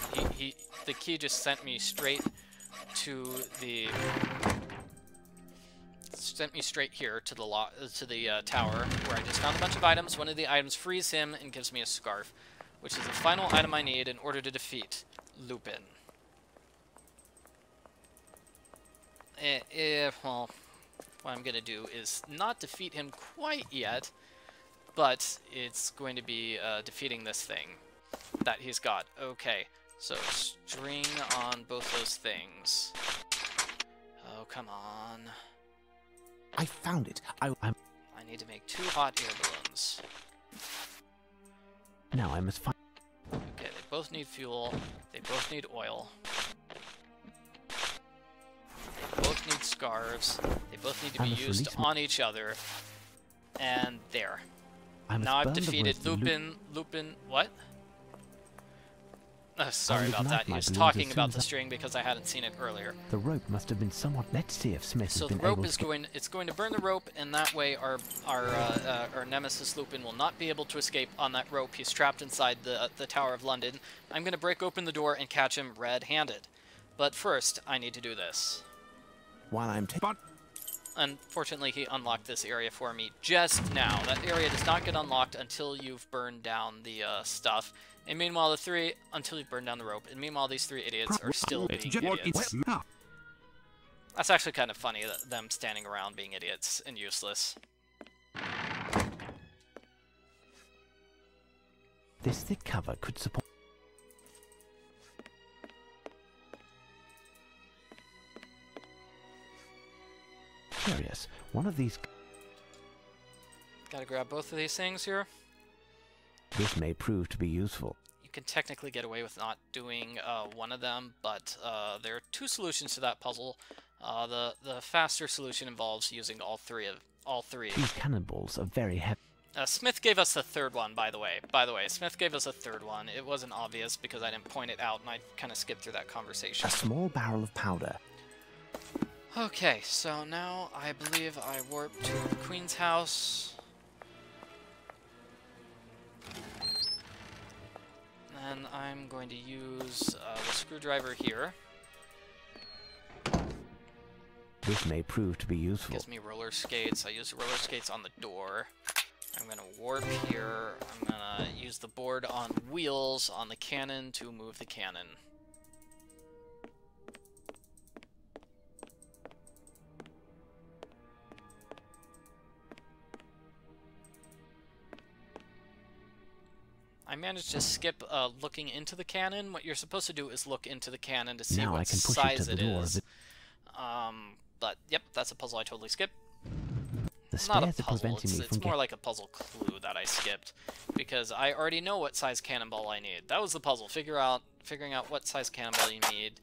The key just sent me straight to the... Sent me straight here to the tower, where I just found a bunch of items. One of the items frees him and gives me a scarf, which is the final item I need in order to defeat Lupin. Well, what I'm gonna do is not defeat him quite yet, but it's going to be defeating this thing that he's got. Okay, so string on both those things. Oh, come on. I found it. I need to make 2 hot air balloons. Now I must find... Okay, they both need fuel. They both need oil. They both need scarves. They both need to be used on each other. And there. I must Now I've burn the defeated roasted Lupin. What? Sorry I'll about ignite that. He my was balloons talking as about soon the as string because I hadn't seen it earlier. The rope must have been somewhat. Let's see if Smith So has the been rope able is to. it's going to burn the rope, and that way our nemesis Lupin will not be able to escape on that rope. He's trapped inside the Tower of London. I'm going to break open the door and catch him red-handed. But first, I need to do this. While I'm Unfortunately, he unlocked this area for me just now. That area does not get unlocked until you've burned down the stuff. And meanwhile, until you've burned down the rope. And meanwhile, these three idiots are still being idiots. That's actually kind of funny, them standing around being idiots and useless. This thick cover could support. Curious. One of these. Gotta grab both of these things here. This may prove to be useful. You can technically get away with not doing one of them, but there are two solutions to that puzzle. The faster solution involves using all three. These cannonballs are very heavy. Smith gave us the third one, by the way. Smith gave us a third one. It wasn't obvious because I didn't point it out, and I kind of skipped through that conversation. A small barrel of powder. Okay, so now I believe I warp to the Queen's house. And I'm going to use the screwdriver here. This may prove to be useful. Gives me roller skates. I use roller skates on the door. I'm going to warp here. I'm going to use the board on wheels on the cannon to move the cannon. I managed to skip looking into the cannon. What you're supposed to do is look into the cannon to see now what I can push size it to the door is. But yep, that's a puzzle I totally skipped. The Not a stairs are puzzle, preventing me it's from more like a puzzle clue that I skipped, because I already know what size cannonball I need. That was the puzzle, figuring out what size cannonball you need,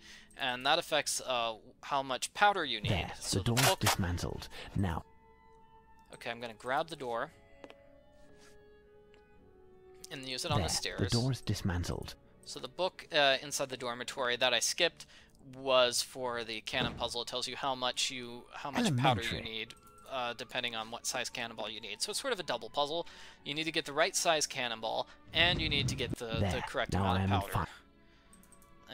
and that affects how much powder you need. There, so the door's dismantled. Now. Okay, I'm gonna grab the door and use it on the stairs. The door is dismantled. So the book inside the dormitory that I skipped was for the cannon puzzle. It tells you how much powder you need, depending on what size cannonball you need. So it's sort of a double puzzle. You need to get the right size cannonball, and you need to get the correct amount of powder.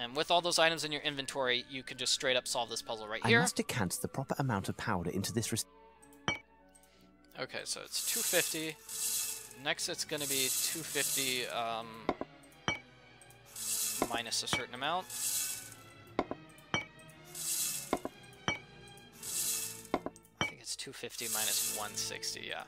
And with all those items in your inventory, you can just straight up solve this puzzle right here. I must decant the proper amount of powder into this. Okay, so it's 250. Next, it's going to be 250 minus a certain amount. I think it's 250 minus 160, yeah.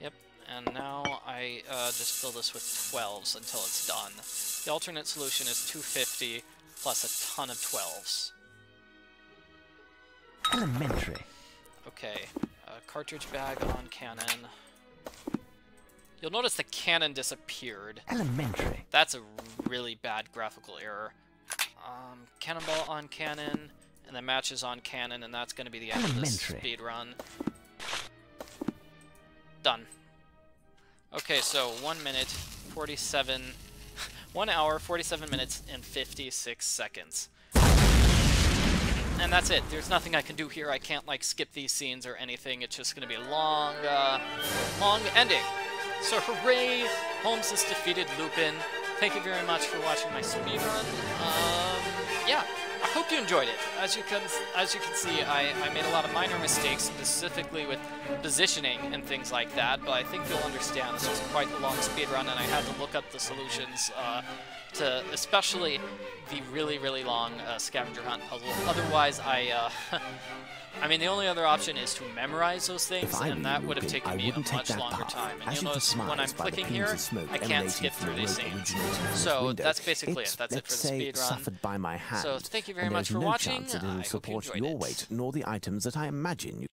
Yep, and now I just fill this with 12s until it's done. The alternate solution is 250 plus a ton of 12s. Elementary. Okay, cartridge bag on cannon. You'll notice the cannon disappeared. Elementary. That's a really bad graphical error. Cannonball on cannon, and then matches on cannon, and that's going to be the end of this speed run. Done. Okay, so 1 hour, 47 minutes, and 56 seconds. And that's it. There's nothing I can do here. I can't, like, skip these scenes or anything. It's just going to be a long ending. So, hooray! Holmes has defeated Lupin. Thank you very much for watching my speedrun. Yeah, I hope you enjoyed it. As you can see, I made a lot of minor mistakes, specifically with positioning and things like that, but I think you'll understand. This was quite a long speedrun, and I had to look up the solutions to especially the really, really long scavenger hunt puzzle. Otherwise, I mean, the only other option is to memorize those things, and that would have taken me a much longer time. And you'll notice when I'm clicking here, I can't skip through these scenes. So that's basically it. That's it for the speedrun. So thank you very much for watching. I hope you enjoyed it. Nor the items that I imagine you